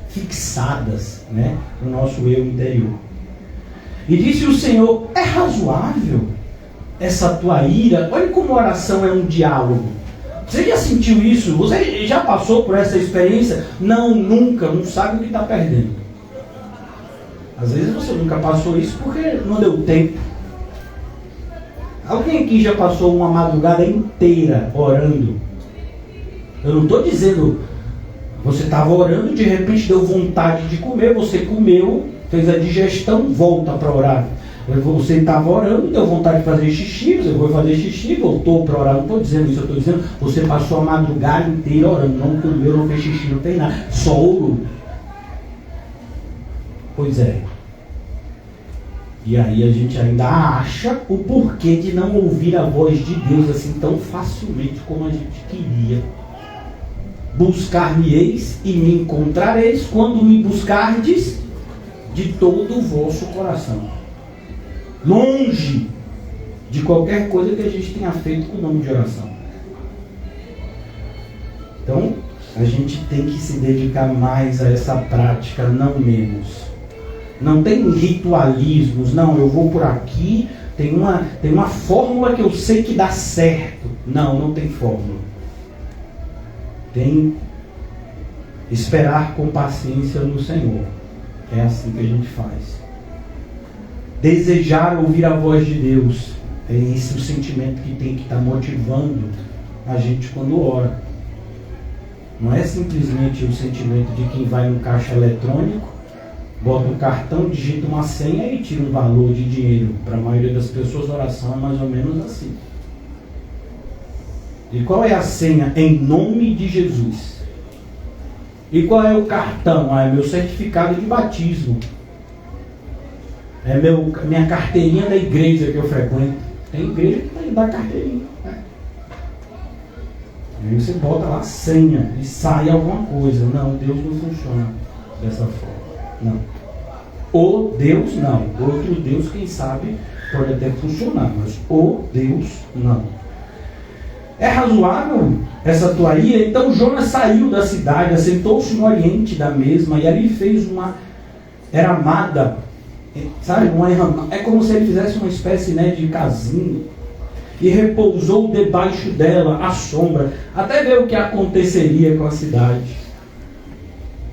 Speaker 1: fixadas, né, no nosso eu interior. E disse o Senhor: é razoável essa tua ira? Olha como a oração é um diálogo. Você já sentiu isso? Você já passou por essa experiência? Não, nunca. Não sabe o que está perdendo. Às vezes você nunca passou isso porque não deu tempo. Alguém aqui já passou uma madrugada inteira orando? Eu não estou dizendo, você estava orando, de repente deu vontade de comer, você comeu, fez a digestão, volta para orar. Você estava orando, deu vontade de fazer xixi, você foi fazer xixi, voltou para orar. Não estou dizendo isso, eu estou dizendo, você passou a madrugada inteira orando, não comeu, não fez xixi, não fez nada, só orou. Pois é. E aí a gente ainda acha o porquê de não ouvir a voz de Deus assim tão facilmente como a gente queria. Buscar-me-eis e me encontrareis quando me buscardes de todo o vosso coração. Longe de qualquer coisa que a gente tenha feito com o nome de oração. Então, a gente tem que se dedicar mais a essa prática, não menos. Não tem ritualismos, não, eu vou por aqui, tem uma fórmula que eu sei que dá certo. Não, não tem fórmula. Tem esperar com paciência no Senhor. É assim que a gente faz. Desejar ouvir a voz de Deus. É esse o sentimento que tem que estar motivando a gente quando ora. Não é simplesmente o sentimento de quem vai no caixa eletrônico, bota um cartão, digita uma senha e tira um valor de dinheiro. Para a maioria das pessoas, a oração é mais ou menos assim. E qual é a senha? Em nome de Jesus. E qual é o cartão? É meu certificado de batismo. É minha carteirinha da igreja que eu frequento. Tem igreja que dá carteirinha. Aí você bota lá a senha e sai alguma coisa. Não, Deus não funciona dessa forma. Não. O Deus não. Outro Deus, quem sabe, pode até funcionar, mas o Deus não. É razoável essa tua ira? Então Jonas saiu da cidade, assentou-se no oriente da mesma e ali fez uma eramada. Sabe? É como se ele fizesse uma espécie, né, de casinha. E repousou debaixo dela à sombra, até ver o que aconteceria com a cidade.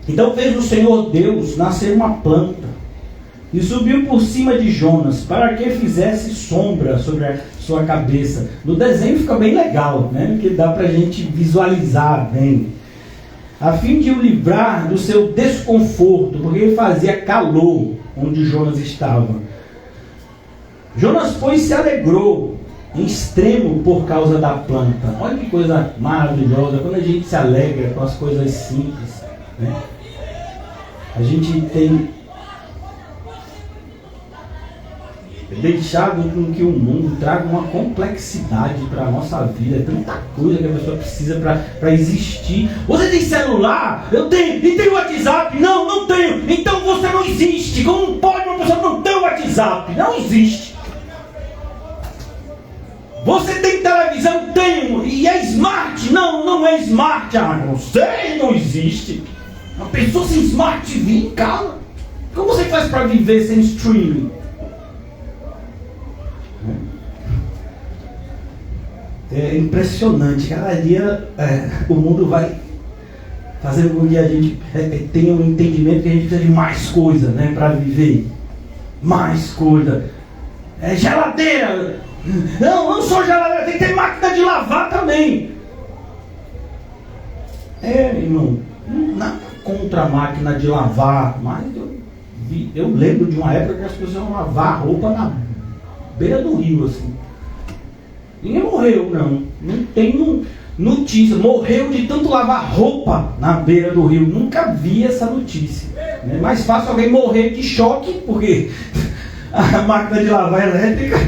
Speaker 1: Então fez o Senhor Deus nascer uma planta e subiu por cima de Jonas, para que fizesse sombra sobre a sua cabeça. No desenho fica bem legal, né? Porque dá para a gente visualizar bem. A fim de o livrar do seu desconforto, porque ele fazia calor onde Jonas estava. Jonas, pois, se alegrou em extremo por causa da planta. Olha que coisa maravilhosa, quando a gente se alegra com as coisas simples, né? A gente tem deixado com que o mundo traga uma complexidade para a nossa vida. É tanta coisa que a pessoa precisa para existir. Você tem celular? Eu tenho. E tem WhatsApp? Não, não tenho. Então você não existe. Como pode uma pessoa não ter WhatsApp? Não existe. Você tem televisão? Tenho. E é smart? Não, não é smart. Ah, não sei, não existe. Uma pessoa sem Smart TV em casa. Como você faz para viver sem streaming? É impressionante. Cada dia o mundo vai fazendo com que a gente tenha um entendimento que a gente precisa de mais coisa, né, para viver. Mais coisa. Geladeira. Não só geladeira, tem que ter máquina de lavar também. Irmão, nada contra a máquina de lavar, mas eu lembro de uma época que as pessoas iam lavar a roupa na beira do rio, assim. Ninguém morreu, não. Não tem notícia. Morreu de tanto lavar roupa na beira do rio. Nunca vi essa notícia. É mais fácil alguém morrer de choque, porque a máquina de lavar elétrica,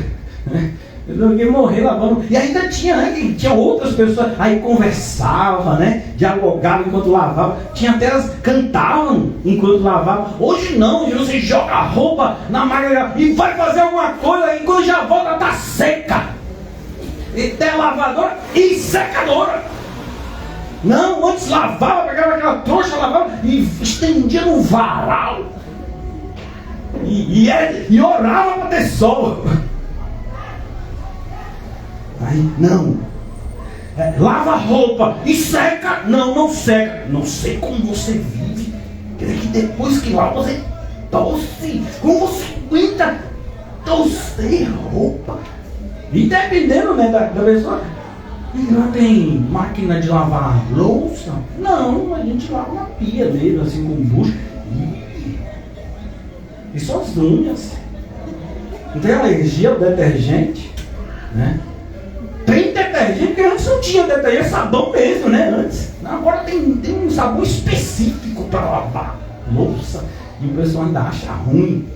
Speaker 1: né? Alguém morrer lavando. E ainda tinha, né? Tinha outras pessoas. Aí conversava, né? Dialogava enquanto lavava. Tinha até elas cantavam enquanto lavavam. Hoje não, hoje você joga a roupa na máquina e vai fazer alguma coisa. E quando já volta, tá seca. E tem lavadora e secadora. Não, antes lavava, pegava aquela trouxa, lavava e estendia no varal. E orava para ter sol. Aí, não. Lava a roupa e seca. Não seca. Não sei como você vive. Quer dizer que depois que lava você tosse. Como você aguenta tosser roupa? E dependendo, né, da pessoa. Não tem máquina de lavar louça? Não, a gente lava na pia mesmo, assim com bucho. E só as unhas. Não tem alergia ao detergente, né? Tem detergente, porque antes não tinha detergente, é sabão mesmo, né? Antes. Agora tem um sabão específico para lavar louça. E o pessoal ainda acha ruim.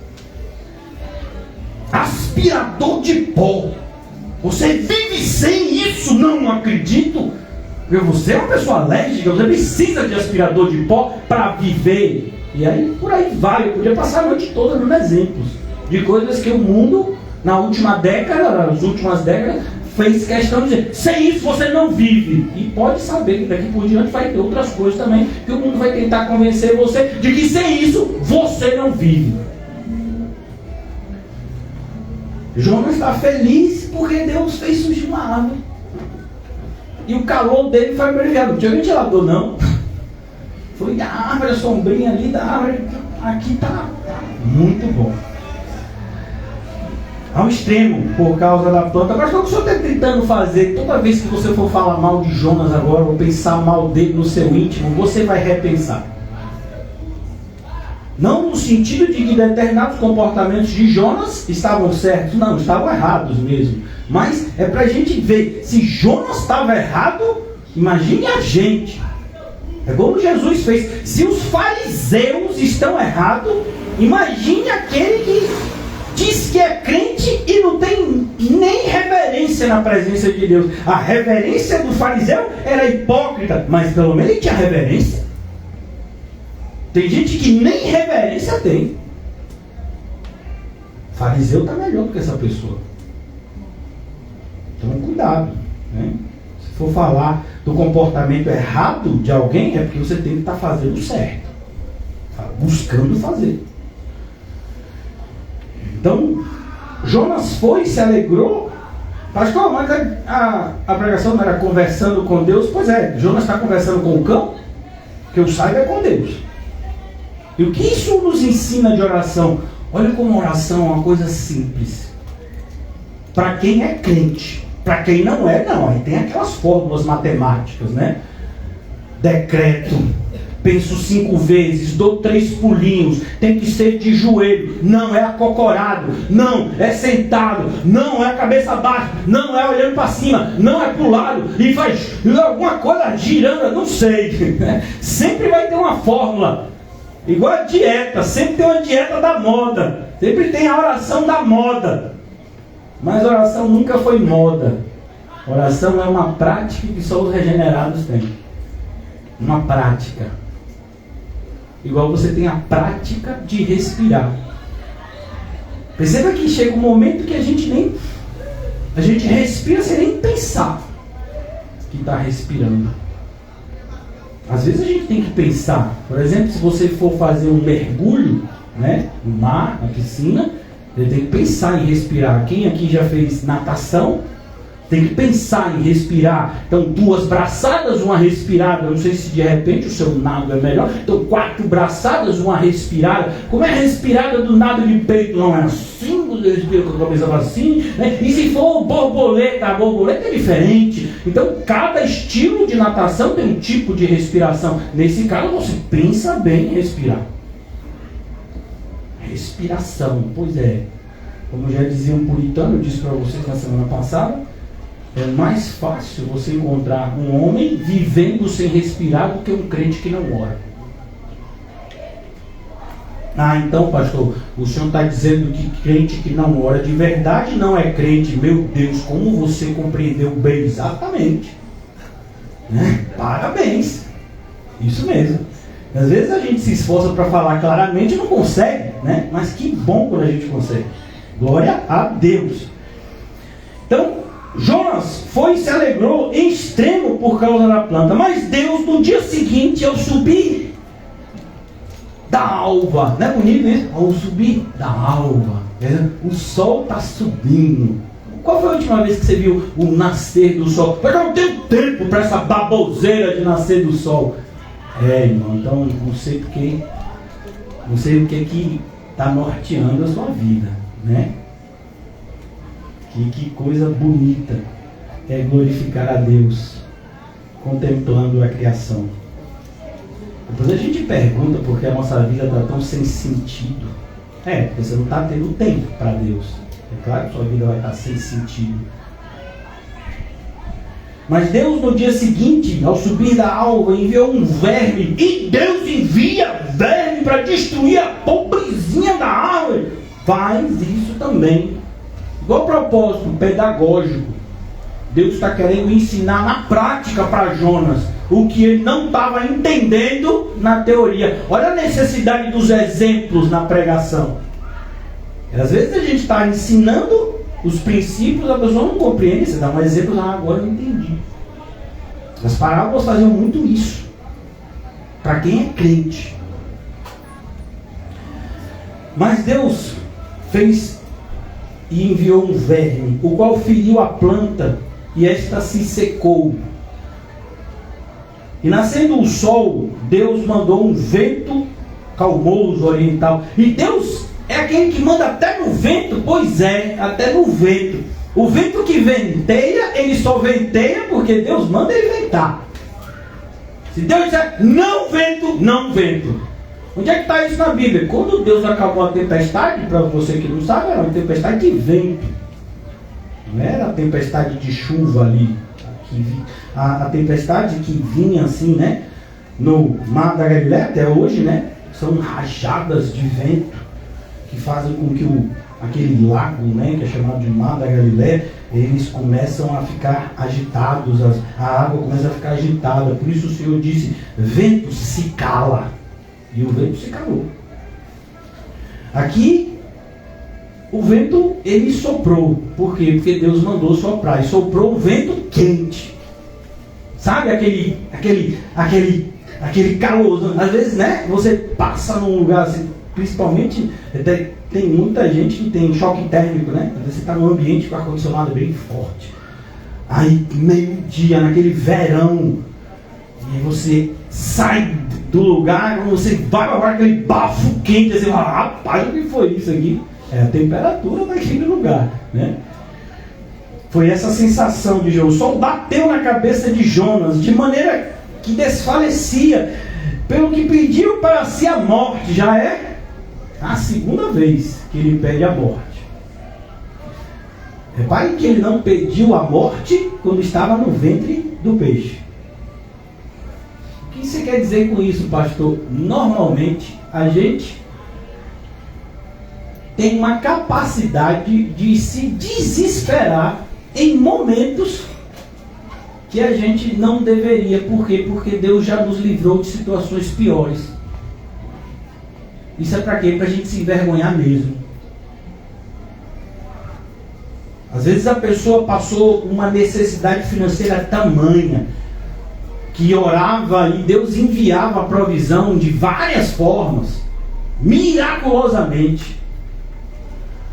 Speaker 1: Aspirador de pó. Você vive sem isso? Não acredito. Porque você é uma pessoa alérgica, você precisa de aspirador de pó para viver. E aí, por aí vai. Eu podia passar a noite toda dando exemplos de coisas que o mundo, na última década, nas últimas décadas, fez questão de dizer, sem isso você não vive. E pode saber que daqui por diante vai ter outras coisas também, que o mundo vai tentar convencer você de que sem isso você não vive. Jonas está feliz porque Deus fez surgir uma árvore. E o calor dele foi abreviado. Não tinha ventilador, não. Foi a árvore, a sombrinha ali da árvore. Aqui está muito bom. Ao extremo, por causa da planta. Agora, o que o senhor está tentando fazer? Toda vez que você for falar mal de Jonas agora, ou pensar mal dele no seu íntimo, você vai repensar. Não no sentido de que determinados comportamentos de Jonas estavam certos. Não, estavam errados mesmo. Mas é para a gente ver, se Jonas estava errado, imagine a gente. É como Jesus fez. Se os fariseus estão errados, imagine aquele que diz que é crente e não tem nem reverência na presença de Deus. A reverência do fariseu era hipócrita, mas pelo menos ele tinha reverência. Tem gente que nem reverência tem. O fariseu está melhor do que essa pessoa. Então cuidado, né? Se for falar do comportamento errado de alguém, é porque você tem que estar fazendo certo. Tá buscando fazer. Então, Jonas foi, se alegrou. Pastor, mas a pregação não era conversando com Deus? Pois é, Jonas está conversando com o cão, que eu saiba é com Deus. E o que isso nos ensina de oração? Olha como a oração é uma coisa simples. Para quem é crente. Para quem não é, não. Aí tem aquelas fórmulas matemáticas, né? Decreto. Penso 5 vezes, dou 3 pulinhos, tem que ser de joelho, não é acocorado, não é sentado, não é cabeça baixa, não é olhando para cima, não é pro lado e faz alguma coisa girando, não sei. Sempre vai ter uma fórmula, igual a dieta, sempre tem uma dieta da moda, sempre tem a oração da moda, mas a oração nunca foi moda. Oração é uma prática que só os regenerados têm, uma prática. Igual você tem a prática de respirar. Perceba que chega um momento que a gente respira sem nem pensar que está respirando. Às vezes a gente tem que pensar, por exemplo, se você for fazer um mergulho, né, no mar, na piscina, você tem que pensar em respirar. Quem aqui já fez natação, tem que pensar em respirar. Então 2 braçadas, uma respirada. Não sei se de repente o seu nado é melhor. Então 4 braçadas, uma respirada. Como é a respirada do nado de peito? Não é assim, você respira com a cabeça assim, né? E se for borboleta, a borboleta é diferente. Então cada estilo de natação tem um tipo de respiração. Nesse caso você pensa bem em respirar. Respiração, pois é. Como já dizia um puritano, eu disse para vocês na semana passada, é mais fácil você encontrar um homem vivendo sem respirar do que um crente que não ora. Ah, então, pastor, o senhor está dizendo que crente que não ora de verdade não é crente. Meu Deus, como você compreendeu bem? Exatamente. Né? Parabéns. Isso mesmo. Às vezes a gente se esforça para falar claramente e não consegue, né? Mas que bom quando a gente consegue. Glória a Deus. Então, Jonas foi e se alegrou em extremo por causa da planta. Mas Deus, no dia seguinte, ao subir da alva, não é bonito isso? Ao subir da alva, o sol está subindo. Qual foi a última vez que você viu o nascer do sol? Porque eu não tenho tempo para essa baboseira de nascer do sol. Irmão, então não sei o que está norteando a sua vida, né? Que coisa bonita é glorificar a Deus contemplando a criação. Depois a gente pergunta por que a nossa vida está tão sem sentido. Porque você não está tendo tempo para Deus. É claro que sua vida vai estar sem sentido. Mas Deus, no dia seguinte, ao subir da alva, enviou um verme. E Deus envia verme para destruir a pobrezinha da árvore. Faz isso também. Igual propósito pedagógico. Deus está querendo ensinar na prática para Jonas o que ele não estava entendendo na teoria. Olha a necessidade dos exemplos na pregação. Às vezes a gente está ensinando os princípios, a pessoa não compreende. Você dá um exemplo, agora eu entendi. As parábolas faziam muito isso. Para quem é crente. Mas Deus fez e enviou um verme, o qual feriu a planta, e esta se secou. E nascendo o sol, Deus mandou um vento calmoso oriental. E Deus é aquele que manda até no vento. Pois é, até no vento. O vento que venteia, ele só venteia porque Deus manda ele ventar. Se Deus disser não vento, não vento. Onde é que está isso na Bíblia? Quando Deus acabou a tempestade, para você que não sabe, era uma tempestade de vento. Não era a tempestade de chuva ali. A tempestade que vinha assim, né? No Mar da Galileia até hoje, né? São rajadas de vento que fazem com que aquele lago, né? Que é chamado de Mar da Galileia, eles começam a ficar agitados. A água começa a ficar agitada. Por isso o Senhor disse, vento se cala. E o vento se calou. Aqui, o vento, ele soprou. Por quê? Porque Deus mandou soprar. E soprou um vento quente. Sabe aquele calor? Às vezes, né? Você passa num lugar assim, principalmente, tem muita gente que tem choque térmico, né? Às vezes você está num ambiente com ar-condicionado bem forte. Aí, meio-dia, naquele verão, e você sai do lugar, quando você vai para aquele bafo quente, assim, rapaz, o que foi isso aqui? É a temperatura daquele lugar, né? Foi essa sensação de Jonas. O sol bateu na cabeça de Jonas, de maneira que desfalecia, pelo que pediu para si a morte. Já é a segunda vez que ele pede a morte. Repare que ele não pediu a morte quando estava no ventre do peixe. O que você quer dizer com isso, pastor? Normalmente, a gente tem uma capacidade de se desesperar em momentos que a gente não deveria. Por quê? Porque Deus já nos livrou de situações piores. Isso é para quê? Para a gente se envergonhar mesmo. Às vezes a pessoa passou uma necessidade financeira tamanha que orava e Deus enviava a provisão de várias formas, miraculosamente.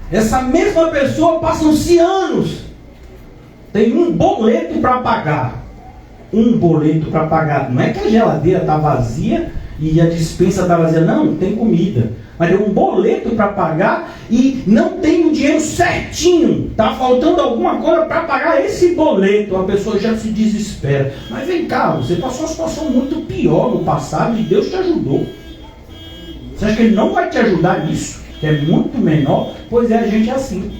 Speaker 1: Essa mesma pessoa, passam-se anos, tem um boleto para pagar. Um boleto para pagar. Não é que a geladeira está vazia e a despensa está vazia. Não, tem comida. Mas tem um boleto para pagar e não tem o dinheiro certinho. Está faltando alguma coisa para pagar esse boleto. A pessoa já se desespera. Mas vem cá, você passou uma situação muito pior no passado e Deus te ajudou. Você acha que Ele não vai te ajudar nisso? Que é muito menor? Pois é, a gente é assim.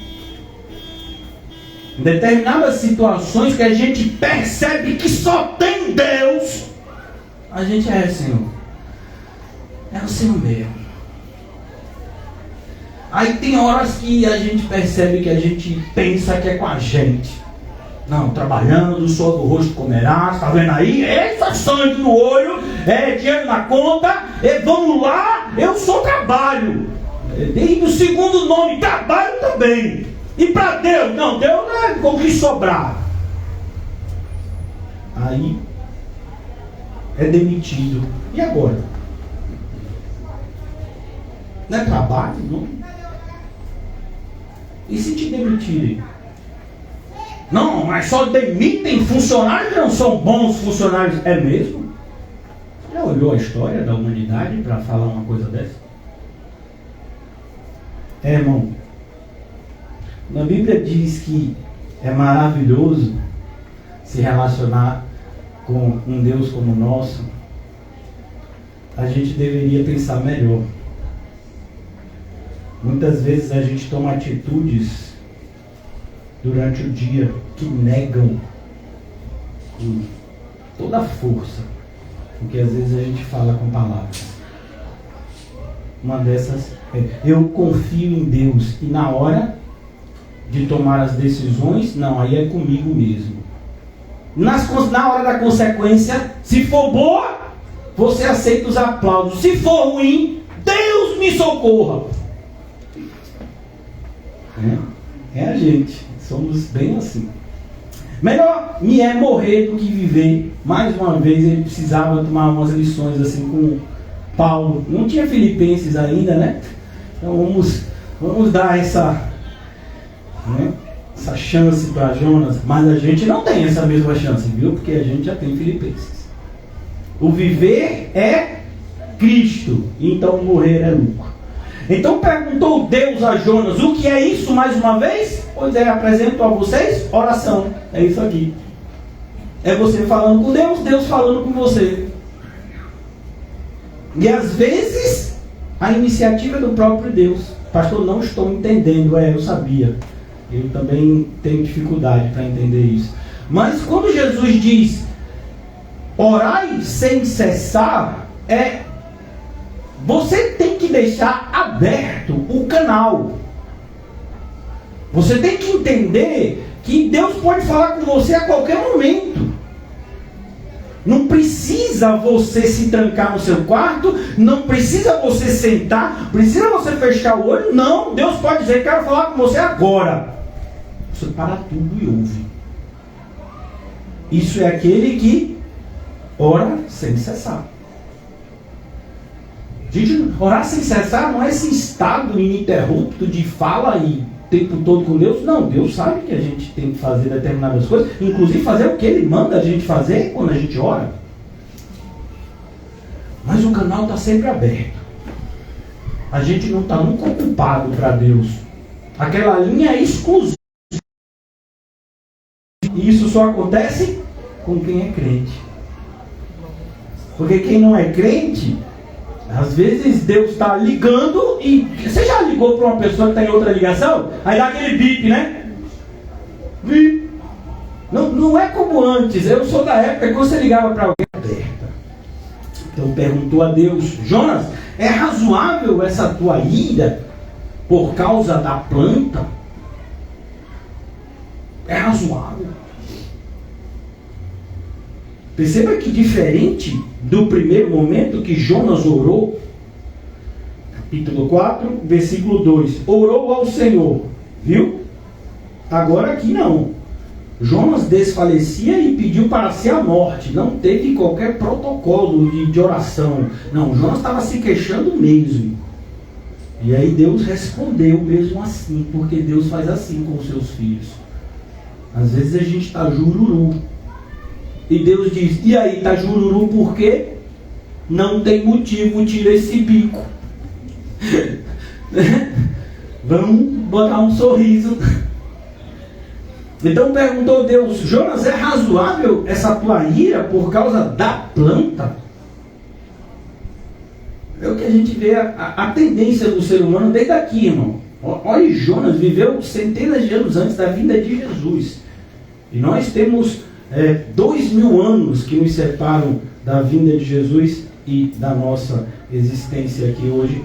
Speaker 1: Em determinadas situações que a gente percebe que só tem Deus, a gente Senhor. É o Senhor mesmo. Aí tem horas que a gente percebe que a gente pensa que é com a gente. Não, trabalhando, o suor do rosto comerás, tá vendo aí? Essa sangue no olho, dinheiro na conta, vamos lá, eu só trabalho. E o segundo nome, trabalho também. E para Deus? Não, Deus não é com o que sobrar. Aí é demitido. E agora? Não é trabalho, não? E se te demitirem? Não, mas só demitem funcionários que não são bons funcionários. É mesmo? Já olhou a história da humanidade para falar uma coisa dessa? Irmão, na Bíblia diz que é maravilhoso se relacionar com um Deus como o nosso. A gente deveria pensar melhor. Muitas vezes a gente toma atitudes durante o dia que negam com toda a força, porque às vezes a gente fala com palavras. Uma dessas é: eu confio em Deus, e na hora de tomar as decisões, não, aí é comigo mesmo. Na hora da consequência, se for boa, você aceita os aplausos. Se for ruim, Deus me socorra. É a gente, somos bem assim. Melhor me é morrer do que viver. Mais uma vez ele precisava tomar umas lições assim com Paulo. Não tinha Filipenses ainda, né? Então vamos dar essa chance para Jonas. Mas a gente não tem essa mesma chance, viu? Porque a gente já tem Filipenses. O viver é Cristo, então morrer é lucro. Então perguntou Deus a Jonas: o que é isso mais uma vez? Pois é, apresento a vocês oração. É isso aqui. É você falando com Deus, Deus falando com você. E às vezes a iniciativa é do próprio Deus. Pastor, não estou entendendo. Eu sabia. Eu também tenho dificuldade para entender isso. Mas quando Jesus diz orai sem cessar, você tem que deixar aberto o canal. Você tem que entender que Deus pode falar com você a qualquer momento. Não precisa você se trancar no seu quarto, não precisa você sentar, precisa você fechar o olho. Não, Deus pode dizer: quero falar com você agora. Você para tudo e ouve. Isso é aquele que ora sem cessar. Gente, orar sem cessar não é esse estado ininterrupto de fala e o tempo todo com Deus. Não, Deus sabe que a gente tem que fazer determinadas coisas, inclusive fazer o que Ele manda a gente fazer quando a gente ora. Mas o canal está sempre aberto. A gente não está nunca ocupado para Deus. Aquela linha é exclusiva. E isso só acontece com quem é crente. Porque quem não é crente, às vezes Deus está ligando e... Você já ligou para uma pessoa que está em outra ligação? Aí dá aquele bip, né? Bip. Não é como antes. Eu sou da época que você ligava para alguém aberta. Então perguntou a Deus: Jonas, é razoável essa tua ira por causa da planta? É razoável. Perceba que diferente do primeiro momento que Jonas orou, capítulo 4, versículo 2, orou ao Senhor, viu? Agora aqui não. Jonas desfalecia e pediu para si a morte. Não teve qualquer protocolo de oração. Não, Jonas estava se queixando mesmo. E aí Deus respondeu mesmo assim, porque Deus faz assim com os seus filhos. Às vezes a gente está jururu. E Deus diz, e aí, está jururu por quê? Não tem motivo, tira esse bico. Vamos botar um sorriso. Então perguntou Deus, Jonas, é razoável essa tua ira por causa da planta? É o que a gente vê, a tendência do ser humano desde aqui, irmão. Olha, Jonas viveu centenas de anos antes da vinda de Jesus. E nós temos 2000 anos que nos separam da vinda de Jesus e da nossa existência aqui hoje.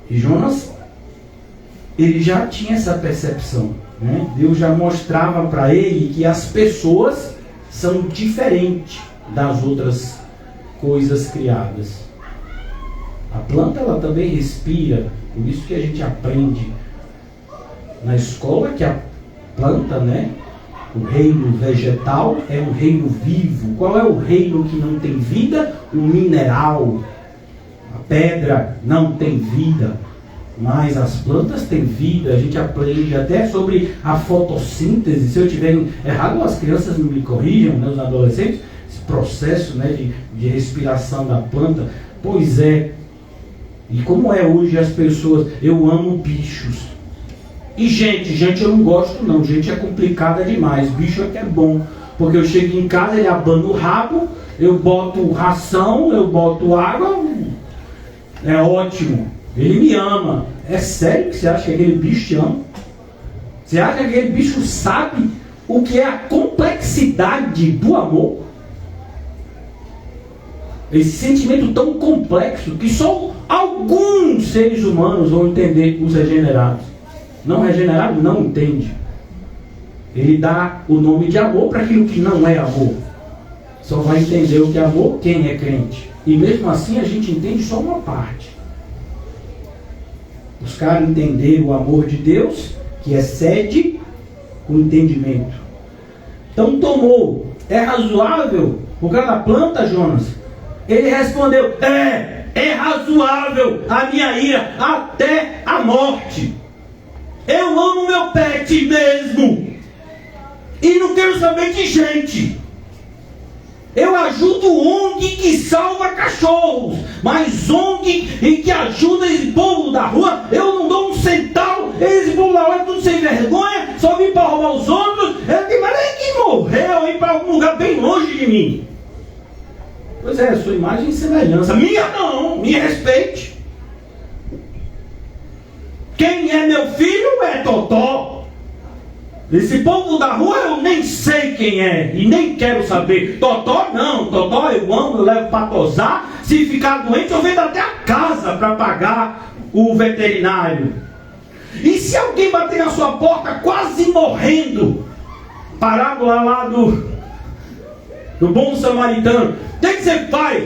Speaker 1: E Jonas, ele já tinha essa percepção, né? Deus já mostrava para ele que as pessoas são diferentes das outras coisas criadas. A planta, ela também respira, por isso que a gente aprende na escola que a planta, né, o reino vegetal é um reino vivo. Qual é o reino que não tem vida? O mineral. A pedra não tem vida, mas as plantas têm vida. A gente aprende até sobre a fotossíntese. Se eu tiver errado, as crianças me corrijam, né, os adolescentes, esse processo, né, de respiração da planta. Pois é. E como é hoje as pessoas, eu amo bichos. E gente eu não gosto não, gente é complicada demais, bicho é que é bom. Porque eu chego em casa, ele abana o rabo, eu boto ração, eu boto água, é ótimo. Ele me ama. É sério que você acha que aquele bicho te ama? Você acha que aquele bicho sabe o que é a complexidade do amor? Esse sentimento tão complexo que só alguns seres humanos vão entender, os regenerados. Não regenerado não entende. Ele dá o nome de amor para aquilo que não é amor. Só vai entender o que é amor quem é crente. E mesmo assim a gente entende só uma parte. Buscar entender o amor de Deus, que excede o entendimento. Então tomou. É razoável por causa da planta, Jonas? Ele respondeu, é razoável a minha ira até a morte. Eu amo meu pet mesmo. E não quero saber de gente. Eu ajudo ONG que salva cachorros. Mas ONG e que ajuda esse povo da rua, eu não dou um centavo. Esse povo da rua é tudo sem vergonha. Só vim para roubar os ônibus. Eu digo, mas é que morreu ir para algum lugar bem longe de mim. Pois é, sua imagem e semelhança. Minha não, me respeite. Quem é meu filho é Totó. Esse povo da rua eu nem sei quem é e nem quero saber. Totó não, Totó eu amo, eu levo para tosar. Se ficar doente eu vendo até a casa para pagar o veterinário. E se alguém bater na sua porta quase morrendo, parábola lá do bom samaritano, o que você faz?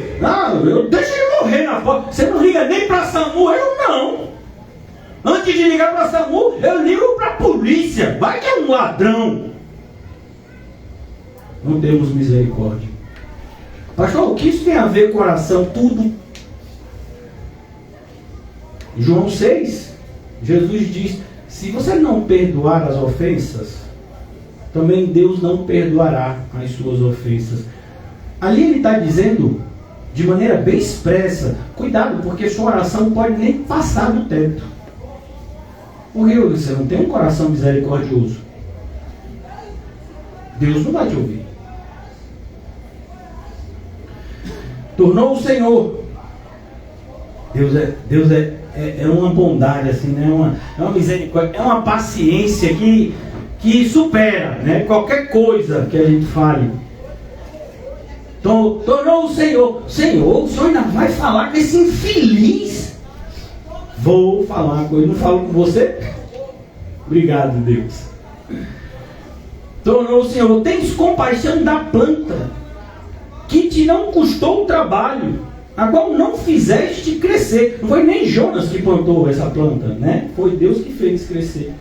Speaker 1: Eu deixo ele morrer na porta. Você não liga nem para SAMU? Eu não. Antes de ligar para SAMU, eu ligo para a polícia. Vai que é um ladrão. Não temos misericórdia. Pastor, o que isso tem a ver com oração? Tudo. João 6, Jesus diz, se você não perdoar as ofensas, também Deus não perdoará as suas ofensas. Ali ele está dizendo, de maneira bem expressa, cuidado, porque sua oração pode nem passar do teto. Porque você não tem um coração misericordioso. Deus não vai te ouvir. Tornou o Senhor. Deus é uma bondade, assim, né? É uma misericórdia, é uma paciência que supera, né, qualquer coisa que a gente fale. Tornou o Senhor, o Senhor ainda vai falar com esse infeliz? Vou falar com ele, não falo com você? Obrigado, Deus. Tornou o Senhor, tens compaixão da planta, que te não custou o trabalho, a qual não fizeste crescer. Não foi nem Jonas que plantou essa planta, né? Foi Deus que fez crescer.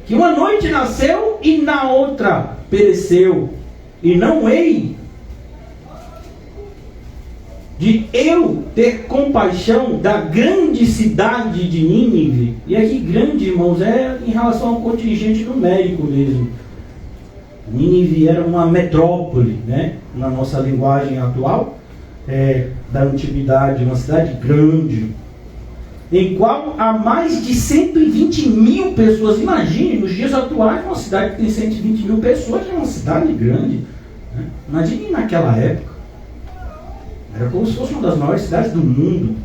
Speaker 1: que uma noite nasceu e na outra pereceu. E não hei de eu ter compaixão da grande cidade de Nínive. E aqui grande, irmãos, é em relação ao contingente numérico mesmo. Nínive era uma metrópole, né? Na nossa linguagem atual, da antiguidade, uma cidade grande, em qual há mais de 120 mil pessoas. Imagine, nos dias atuais, uma cidade que tem 120 mil pessoas é uma cidade grande, né? Imagine naquela época. Era como se fosse uma das maiores cidades do mundo.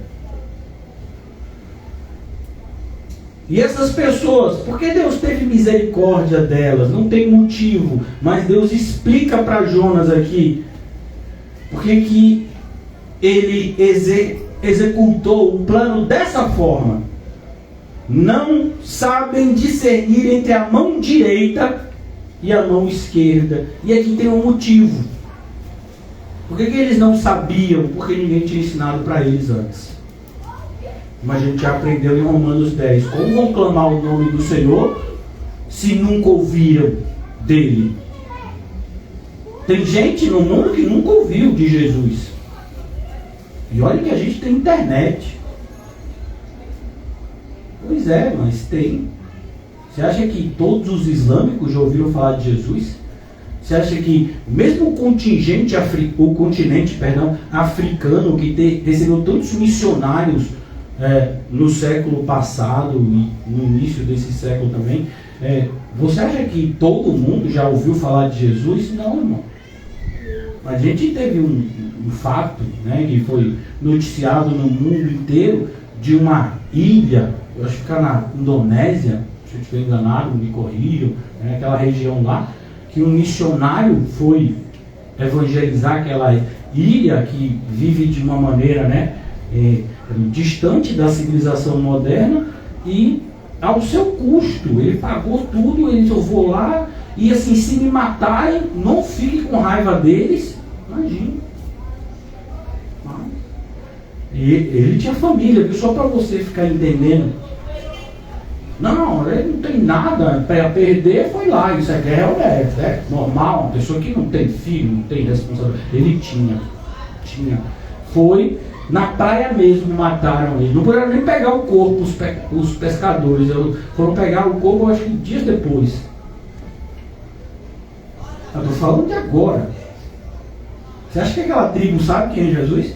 Speaker 1: E essas pessoas, por que Deus teve misericórdia delas? Não tem motivo, mas Deus explica para Jonas aqui porque que ele executou o plano dessa forma. Não sabem discernir entre a mão direita e a mão esquerda. E aqui tem um motivo. Por que eles não sabiam? Porque ninguém tinha ensinado para eles antes. Mas a gente já aprendeu em Romanos 10. Como vão clamar o nome do Senhor se nunca ouviram dele? Tem gente no mundo que nunca ouviu de Jesus. E olha que a gente tem internet. Pois é, mas tem. Você acha que todos os islâmicos já ouviram falar de Jesus? Você acha que mesmo o continente africano, que recebeu tantos missionários no século passado e no início desse século também, você acha que todo mundo já ouviu falar de Jesus? Não, irmão. A gente teve um fato, né, que foi noticiado no mundo inteiro, de uma ilha, eu acho que fica na Indonésia, se eu estiver enganado, me corrijam, aquela região lá, que um missionário foi evangelizar aquela ilha que vive de uma maneira, né, distante da civilização moderna, e ao seu custo, ele pagou tudo. Ele disse: eu vou lá e assim, se me matarem, não fique com raiva deles. Imagina. E ele tinha família, viu? Só para você ficar entendendo. Não, ele não tem nada para perder, foi lá. Isso aqui é normal, uma pessoa que não tem filho, não tem responsabilidade. Ele tinha. Foi na praia mesmo, mataram ele. Não puderam nem pegar o corpo, os pescadores. Foram pegar o corpo, acho que dias depois. Eu estou falando de agora. Você acha que aquela tribo sabe quem é Jesus?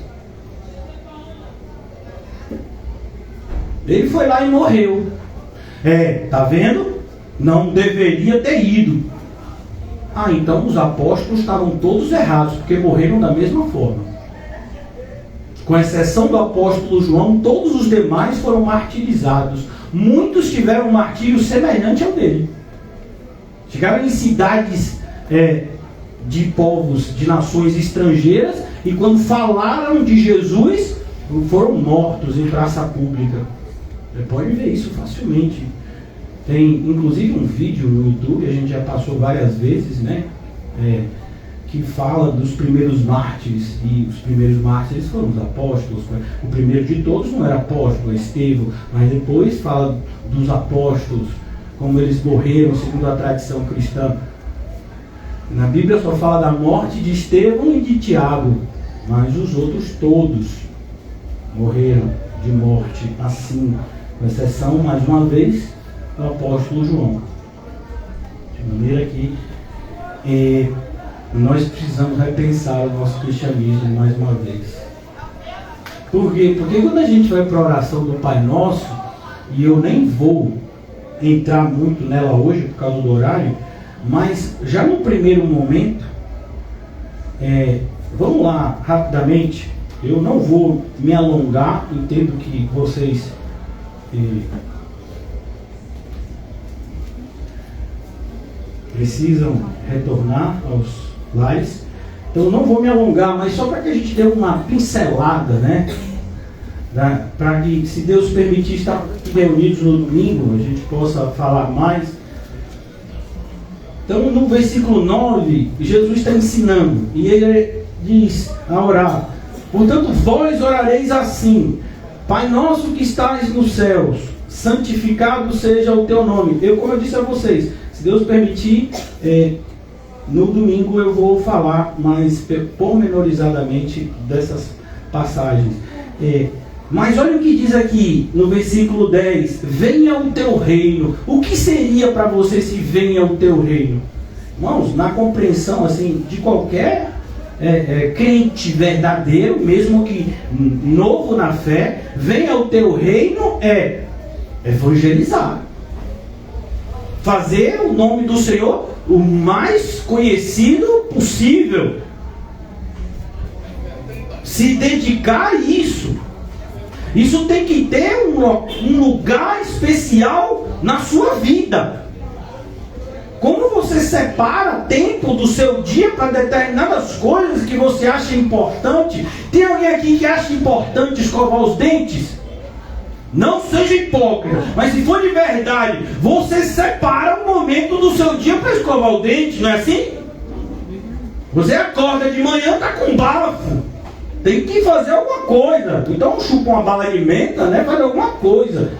Speaker 1: Ele foi lá e morreu. Tá vendo? Não deveria ter ido. Então os apóstolos estavam todos errados, porque morreram da mesma forma. Com exceção do apóstolo João, todos os demais foram martirizados. Muitos tiveram um martírio semelhante ao dele. Chegaram em cidades de povos, de nações estrangeiras, e quando falaram de Jesus, foram mortos em praça pública. Você pode ver isso facilmente. Tem inclusive um vídeo no YouTube, a gente já passou várias vezes, né? Que fala dos primeiros mártires. E os primeiros mártires foram os apóstolos. O primeiro de todos não era apóstolo, é Estevão. Mas depois fala dos apóstolos, como eles morreram segundo a tradição cristã. Na Bíblia só fala da morte de Estevão e de Tiago, mas os outros todos morreram de morte assim, com exceção, mais uma vez, do apóstolo João. De maneira que nós precisamos repensar o nosso cristianismo mais uma vez. Por quê? Porque quando a gente vai para a oração do Pai Nosso, e eu nem vou entrar muito nela hoje por causa do horário, mas já no primeiro momento, vamos lá rapidamente. Eu não vou me alongar, entendo que vocês precisam retornar aos lares. Então eu não vou me alongar, mas só para que a gente dê uma pincelada, né? Para que, se Deus permitir, estar reunidos no domingo, a gente possa falar mais. Então no versículo 9, Jesus está ensinando, e ele diz a orar: portanto vós orareis assim: Pai nosso que estais nos céus, santificado seja o teu nome. Como eu disse a vocês, se Deus permitir, no domingo eu vou falar mais pormenorizadamente dessas passagens. Mas olha o que diz aqui no versículo 10: venha o teu reino. O que seria para você se venha o teu reino? Irmãos, na compreensão assim, de qualquer crente verdadeiro, mesmo que novo na fé, venha o teu reino é evangelizar, fazer o nome do Senhor o mais conhecido possível, se dedicar a isso. Isso tem que ter um lugar especial na sua vida. Como você separa tempo do seu dia para determinadas coisas que você acha importante? Tem alguém aqui que acha importante escovar os dentes? Não seja hipócrita, mas se for de verdade, você separa um momento do seu dia para escovar o dente, não é assim? Você acorda de manhã, está com bafo, tem que fazer alguma coisa. Então chupa uma bala de menta, né? Faz alguma coisa.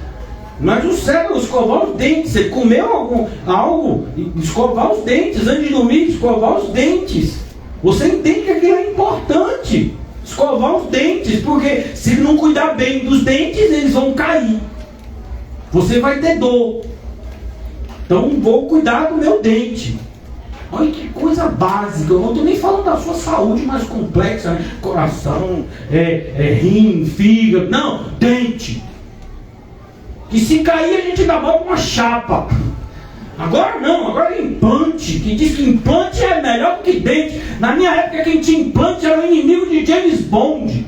Speaker 1: Mas o certo é escovar os dentes. Você comeu algo, escovar os dentes. Antes de dormir, escovar os dentes. Você entende que aquilo é importante. Escovar os dentes, porque se não cuidar bem dos dentes, eles vão cair. Você vai ter dor. Então vou cuidar do meu dente. Olha que coisa básica. Eu não estou nem falando da sua saúde mais complexa, né? Coração, rim, fígado. Não, dente. Que se cair a gente dá bola com uma chapa. Agora não, agora é implante. Que diz que implante é melhor do que dente. Na minha época quem tinha implante era o inimigo de James Bond.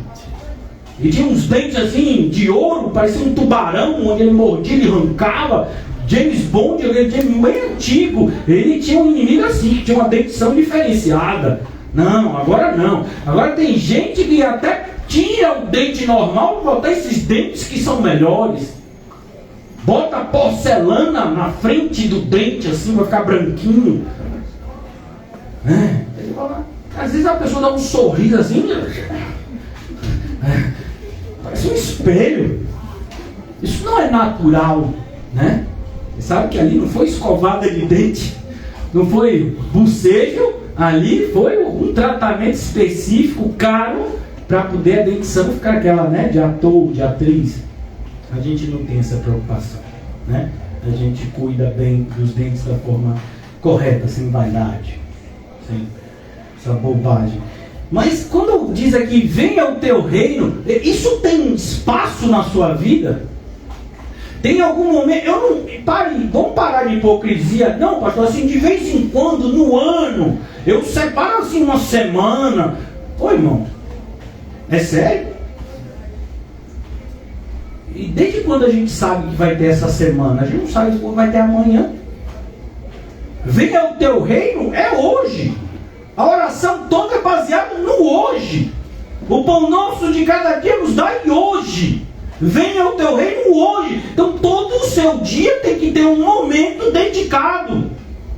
Speaker 1: E tinha uns dentes assim de ouro, parecia um tubarão, onde ele mordia e arrancava. James Bond, ele é bem antigo. Ele tinha um inimigo assim, que tinha uma dentição diferenciada. Não, agora não. Agora tem gente que até tira o dente normal para botar esses dentes que são melhores. Bota porcelana na frente do dente, assim, vai ficar branquinho. Às vezes a pessoa dá um sorriso assim, parece um espelho. Isso não é natural, né? Você sabe que ali não foi escovada de dente, não foi bocejo, ali foi um tratamento específico, caro, para poder a dentição ficar aquela, né, de ator, de atriz. A gente não tem essa preocupação, né? A gente cuida bem dos dentes da forma correta, sem vaidade, sem essa bobagem. Mas quando diz aqui, venha o teu reino, isso tem espaço na sua vida? Tem algum momento, vamos parar de hipocrisia. Não, pastor, assim, de vez em quando, no ano, eu separo assim uma semana. Ô irmão, é sério? E desde quando a gente sabe que vai ter essa semana? A gente não sabe quando vai ter amanhã. Venha o teu reino, é hoje. A oração toda é baseada no hoje. O pão nosso de cada dia nos dai hoje. Venha o teu reino hoje. Então todo o seu dia tem que ter um momento dedicado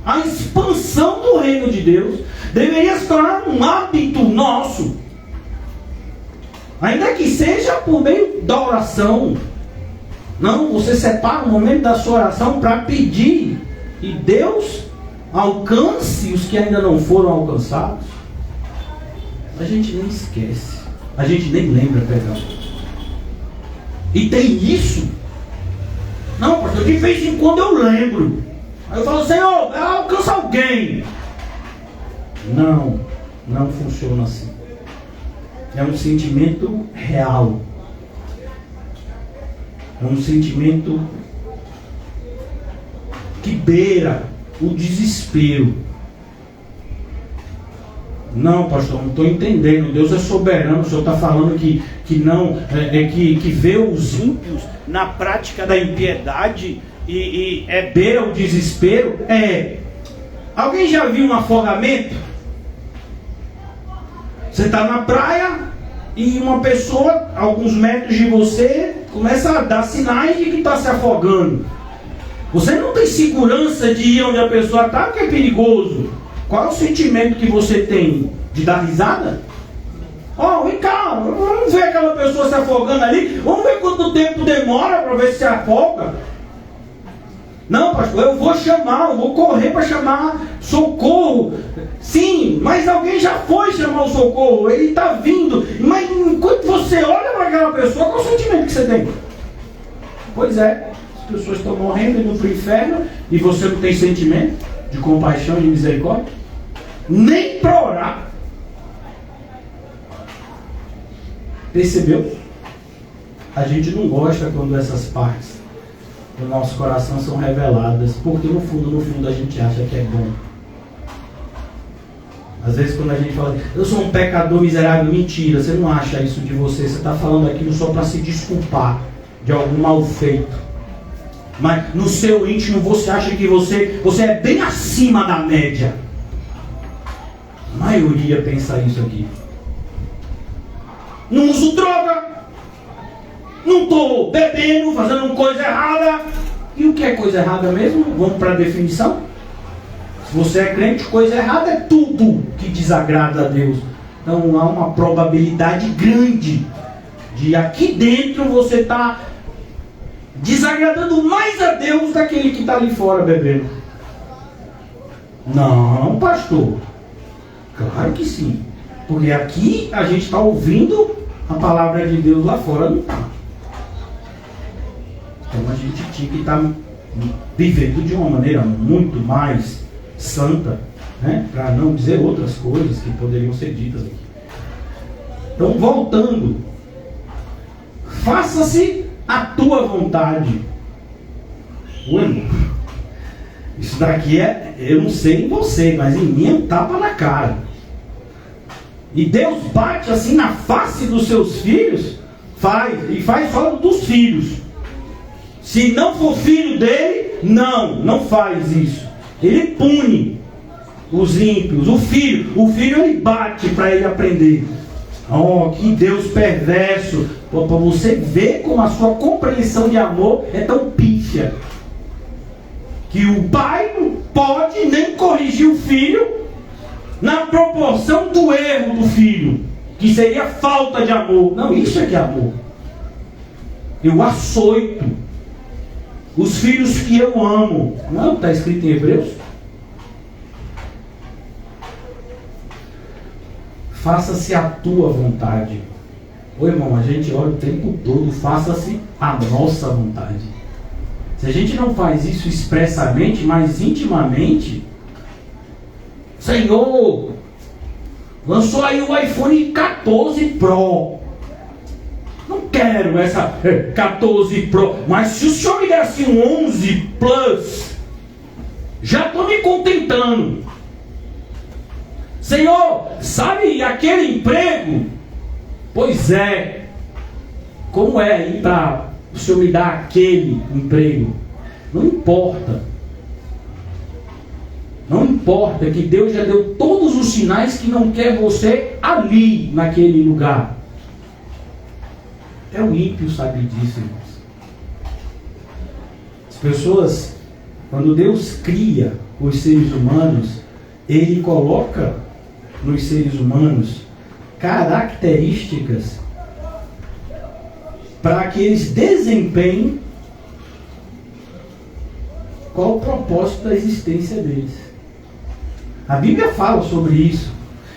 Speaker 1: à expansão do reino de Deus. Deveria se tornar um hábito nosso. Ainda que seja por meio da oração. Não, você separa o momento da sua oração para pedir. E Deus alcance os que ainda não foram alcançados. A gente nem esquece. A gente nem lembra, perdão. E tem isso. Não, pastor, de vez em quando eu lembro. Aí eu falo, Senhor, alcança alguém. Não, não funciona assim. É um sentimento real. É um sentimento que beira o desespero. Não, pastor, não estou entendendo. Deus é soberano. O senhor está falando que não, que vê os ímpios na prática da impiedade e beira o desespero. Alguém já viu um afogamento? Você está na praia e uma pessoa, a alguns metros de você, começa a dar sinais de que está se afogando. Você não tem segurança de ir onde a pessoa está, porque é perigoso. Qual é o sentimento que você tem? De dar risada? Vem cá, vamos Vamos ver aquela pessoa se afogando ali. Vamos ver quanto tempo demora para ver se afoga. Não, pastor, eu vou correr para chamar socorro. Sim, mas alguém já foi chamar o socorro. Ele está vindo. Mas enquanto você olha para aquela pessoa, qual é o sentimento que você tem? Pois é, as pessoas estão morrendo e indo para o inferno e você não tem sentimento de compaixão e de misericórdia? Nem para orar. Percebeu? A gente não gosta quando essas partes do nosso coração são reveladas, porque no fundo a gente acha que é bom. Às vezes quando a gente fala, eu sou um pecador miserável, mentira, você não acha isso de você, você está falando aquilo só para se desculpar de algum mal feito. Mas no seu íntimo você acha que você é bem acima da média. A maioria pensa isso aqui. Não uso droga, não estou bebendo, fazendo coisa errada. E o que é coisa errada mesmo? Vamos para a definição. Se você é crente, coisa errada é tudo que desagrada a Deus. Então há uma probabilidade grande de aqui dentro você estar desagradando mais a Deus daquele que está ali fora bebendo. Não, pastor. Claro que sim. Porque aqui a gente está ouvindo a palavra de Deus, lá fora não está. Então a gente tinha que estar vivendo de uma maneira muito mais santa, né? Para não dizer outras coisas que poderiam ser ditas aqui. Então, voltando, faça-se a tua vontade. Ué, isso daqui eu não sei em você, mas em mim é um tapa na cara. E Deus bate assim na face dos seus filhos, faz só dos filhos. Se não for filho dele, não faz isso. Ele pune os ímpios. O filho ele bate para ele aprender. Oh, que Deus perverso. Para você ver como a sua compreensão de amor é tão pífia. Que o pai não pode nem corrigir o filho na proporção do erro do filho, que seria falta de amor. Não, isso é que é amor. Eu açoito os filhos que eu amo. Não, está escrito em Hebreus. Faça-se a tua vontade. Ô irmão, a gente ora o tempo todo, faça-se a nossa vontade. Se a gente não faz isso expressamente, mas intimamente, Senhor, lançou aí o iPhone 14 Pro. Não quero essa 14 Pro, mas se o senhor me desse um 11 Plus, já estou me contentando. Senhor, sabe aquele emprego? Pois é. Como é aí para o senhor me dar aquele emprego? Não importa. Não importa que Deus já deu todos os sinais que não quer você ali, naquele lugar. É o ímpio, sabe disso, irmãos. As pessoas, quando Deus cria os seres humanos, Ele coloca nos seres humanos características para que eles desempenhem qual o propósito da existência deles. A Bíblia fala sobre isso.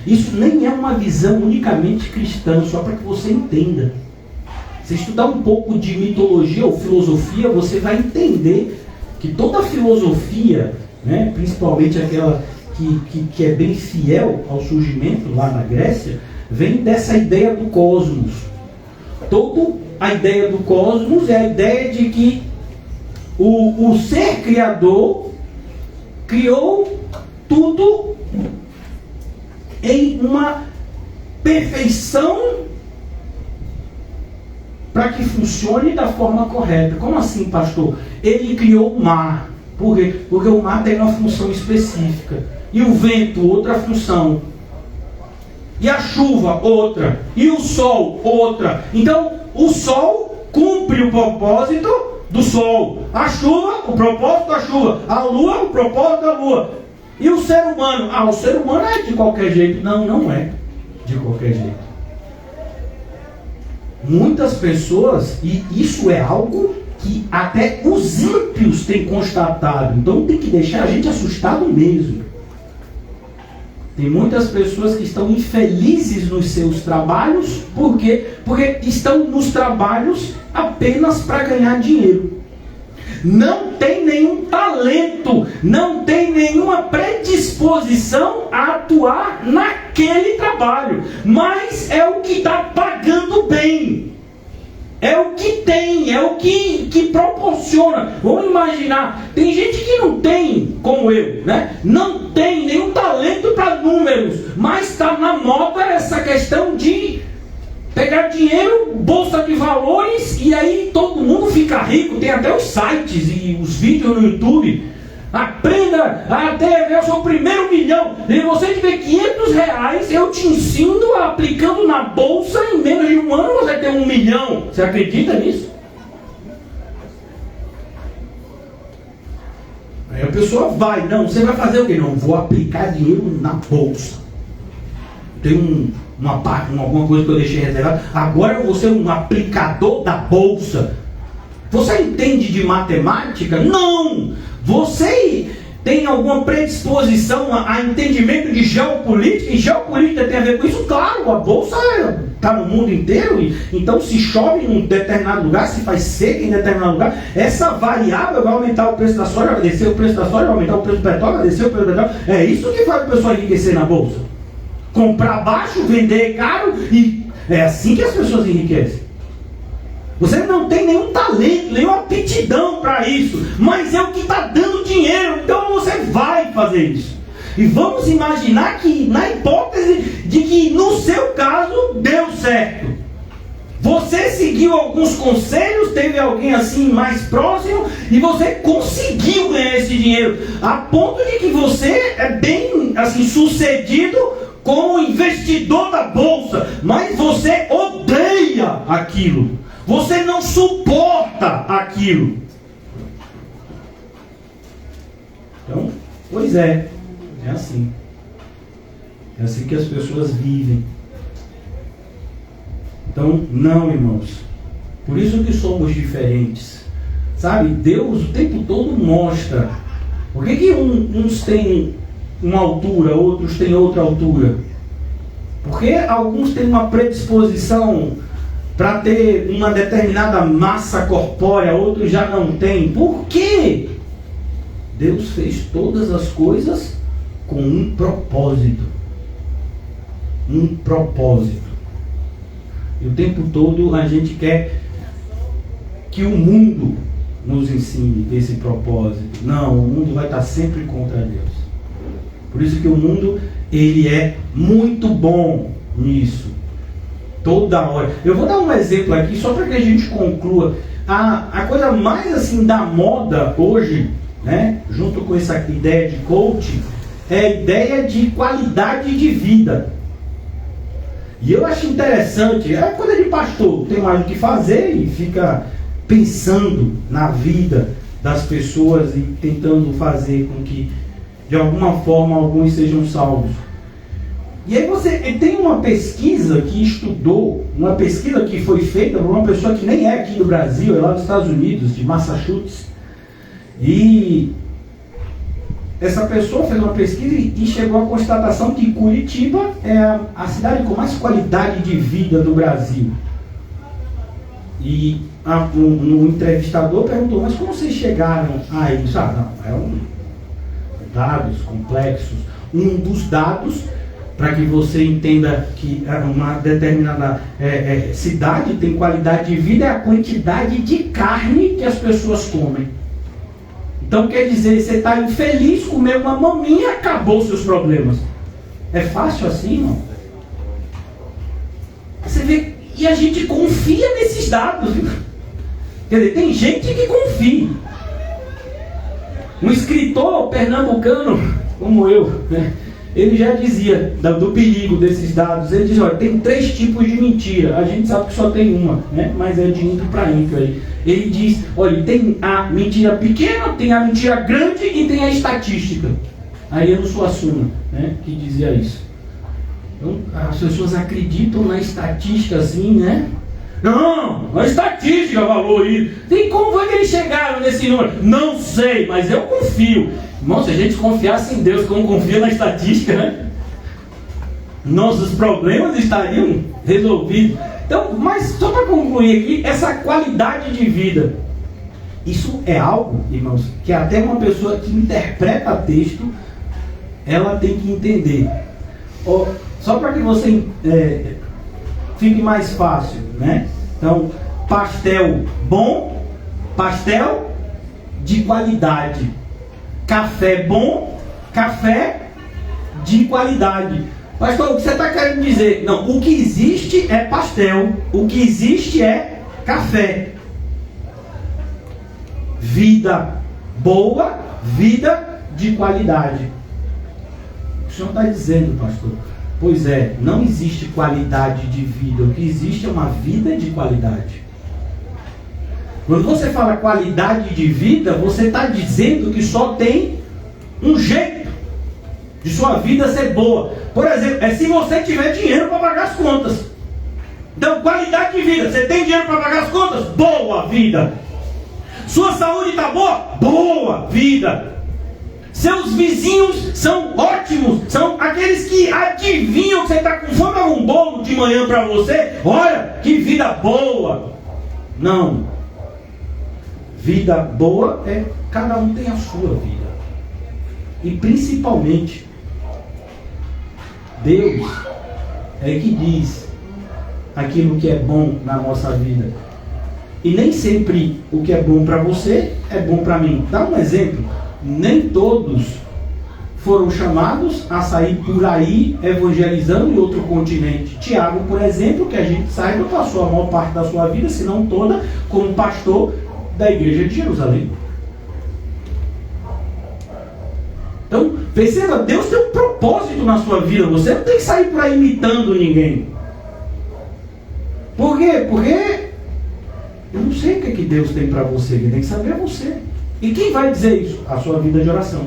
Speaker 1: Isso nem é uma visão unicamente cristã, só para que você entenda. Se estudar um pouco de mitologia ou filosofia, você vai entender que toda filosofia, né, principalmente aquela que é bem fiel ao surgimento lá na Grécia, vem dessa ideia do cosmos. Toda a ideia do cosmos é a ideia de que o ser criador criou tudo em uma perfeição para que funcione da forma correta. Como assim, pastor? Ele criou o mar. Por quê? Porque o mar tem uma função específica. E o vento, outra função. E a chuva, outra. E o sol, outra. Então, o sol cumpre o propósito do sol. A chuva, o propósito da chuva. A lua, o propósito da lua. E o ser humano? O ser humano é de qualquer jeito. Não é de qualquer jeito. Muitas pessoas, e isso é algo que até os ímpios têm constatado, então tem que deixar a gente assustado mesmo. Tem muitas pessoas que estão infelizes nos seus trabalhos, por quê? Porque estão nos trabalhos apenas para ganhar dinheiro. Não tem nenhum talento, não tem nenhuma predisposição a atuar naquele trabalho, mas é o que está pagando bem, é o que tem, é o que proporciona. Vamos imaginar, tem gente que não tem, como eu, né? Não tem nenhum talento para números, mas está na moda essa questão de pegar dinheiro, bolsa de valores, e aí todo mundo fica rico. Tem até os sites e os vídeos no YouTube. Aprenda a ter o seu primeiro milhão. E você tiver R$500, eu te ensino, aplicando na bolsa, em menos de um ano você tem 1 milhão. Você acredita nisso? Aí a pessoa vai, não, você vai fazer o quê? Não, vou aplicar dinheiro na bolsa. Tem alguma coisa que eu deixei reservada. Agora eu vou ser um aplicador da bolsa. Você entende de matemática? Não! Você tem alguma predisposição a entendimento de geopolítica? E geopolítica tem a ver com isso? Claro, a bolsa está no mundo inteiro. Então se chove em um determinado lugar, se faz seca em determinado lugar, essa variável vai aumentar o preço da soja, vai descer o preço da soja, vai aumentar o preço do petróleo, vai descer o preço do petróleo. É isso que faz o pessoal enriquecer na bolsa. Comprar baixo, vender caro, e é assim que as pessoas enriquecem. Você não tem nenhum talento, nenhuma aptidão para isso, mas é o que está dando dinheiro, então você vai fazer isso. E vamos imaginar que, na hipótese de que no seu caso deu certo, você seguiu alguns conselhos, teve alguém assim mais próximo, e você conseguiu ganhar esse dinheiro, a ponto de que você é bem assim sucedido como investidor da bolsa, mas você odeia aquilo, você não suporta aquilo. Então, pois é assim que as pessoas vivem. Então, não, irmãos, por isso que somos diferentes, sabe? Deus o tempo todo mostra. Por que uns têm uma altura, outros têm outra altura? Porque alguns têm uma predisposição para ter uma determinada massa corpórea, outros já não têm. Por quê? Deus fez todas as coisas com um propósito. Um propósito. E o tempo todo a gente quer que o mundo nos ensine esse propósito. Não, o mundo vai estar sempre contra Deus. Por isso que o mundo, ele é muito bom nisso. Toda hora. Eu vou dar um exemplo aqui, só para que a gente conclua. A coisa mais assim da moda hoje, né, junto com essa ideia de coaching, é a ideia de qualidade de vida. E eu acho interessante, é coisa de pastor, tem mais o que fazer e fica pensando na vida das pessoas e tentando fazer com que de alguma forma alguns sejam salvos. E aí você tem uma pesquisa que estudou, uma pesquisa que foi feita por uma pessoa que nem é aqui do Brasil, é lá dos Estados Unidos, de Massachusetts. E essa pessoa fez uma pesquisa e chegou à constatação que Curitiba é a cidade com mais qualidade de vida do Brasil. E um entrevistador perguntou, mas como vocês chegaram a isso? Dados complexos. Um dos dados, para que você entenda que uma determinada cidade tem qualidade de vida, é a quantidade de carne que as pessoas comem. Então quer dizer, você está infeliz, comeu uma maminha, acabou os seus problemas. É fácil assim, irmão? Você vê, e a gente confia nesses dados. Quer dizer, tem gente que confia. Um escritor pernambucano, como eu, né, ele já dizia do perigo desses dados. Ele diz, olha, tem 3 tipos de mentira. A gente sabe que só tem uma, né? Mas é de ímpio para ímpio aí. Ele diz, olha, tem a mentira pequena, tem a mentira grande e tem a estatística. Aí eu não sou a Suassuna, né, que dizia isso. Então, as pessoas acreditam na estatística assim, né? Não, a estatística falou isso. E como foi que eles chegaram nesse número? Não sei, mas eu confio. Irmão, se a gente confiasse em Deus como confia na estatística, né? Nossos problemas estariam resolvidos. Então, mas só para concluir aqui, essa qualidade de vida, isso é algo, irmãos, que até uma pessoa que interpreta texto, ela tem que entender. Só para que você fique mais fácil, né? Então, pastel bom, pastel de qualidade. Café bom, café de qualidade. Pastor, o que você está querendo dizer? Não, o que existe é pastel, o que existe é café. Vida boa, vida de qualidade. O senhor está dizendo, pastor? Pois é, não existe qualidade de vida, o que existe é uma vida de qualidade. Quando você fala qualidade de vida, você está dizendo que só tem um jeito de sua vida ser boa. Por exemplo, é se você tiver dinheiro para pagar as contas. Então, qualidade de vida, você tem dinheiro para pagar as contas? Boa vida. Sua saúde está boa? Boa vida. Seus vizinhos são ótimos, são aqueles que adivinham que você está com fome, é um bolo de manhã para você. Olha, que vida boa. Não. Vida boa é cada um tem a sua vida. E principalmente, Deus é que diz aquilo que é bom na nossa vida. E nem sempre o que é bom para você é bom para mim. Dá um exemplo. Nem todos foram chamados a sair por aí evangelizando em outro continente. Tiago, por exemplo, que a gente saiba, passou a maior parte da sua vida, se não toda, como pastor da igreja de Jerusalém. Então, perceba, Deus tem um propósito na sua vida. Você não tem que sair por aí imitando ninguém. Por quê? Porque eu não sei o que Deus tem para você. Quem tem que saber é você. E quem vai dizer isso? A sua vida de oração.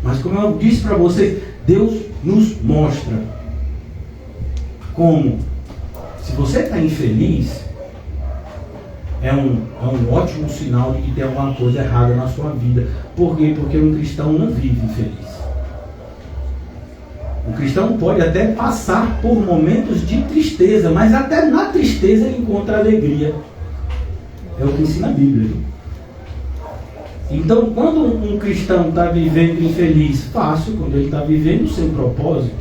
Speaker 1: Mas como eu disse para vocês, Deus nos mostra como, se você está infeliz, é um ótimo sinal de que tem alguma coisa errada na sua vida. Por quê? Porque um cristão não vive infeliz. O cristão pode até passar por momentos de tristeza, mas até na tristeza ele encontra alegria. É o que ensina a Bíblia. Então, quando um cristão está vivendo infeliz, fácil, quando ele está vivendo sem propósito,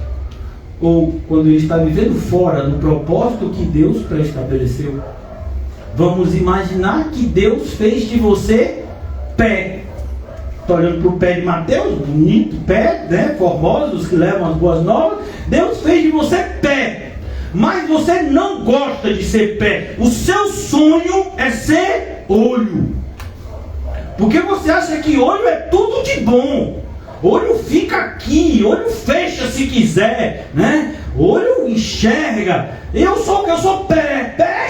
Speaker 1: ou quando ele está vivendo fora do propósito que Deus pré-estabeleceu. Vamos imaginar que Deus fez de você pé. Estou olhando para o pé de Mateus, bonito pé, né? Formosos que levam as boas novas. Deus fez de você pé. Mas você não gosta de ser pé. O seu sonho é ser olho. Porque você acha que olho é tudo de bom. Olho fica aqui, olho fecha se quiser, né? Olho enxerga. Eu sou pé. Pé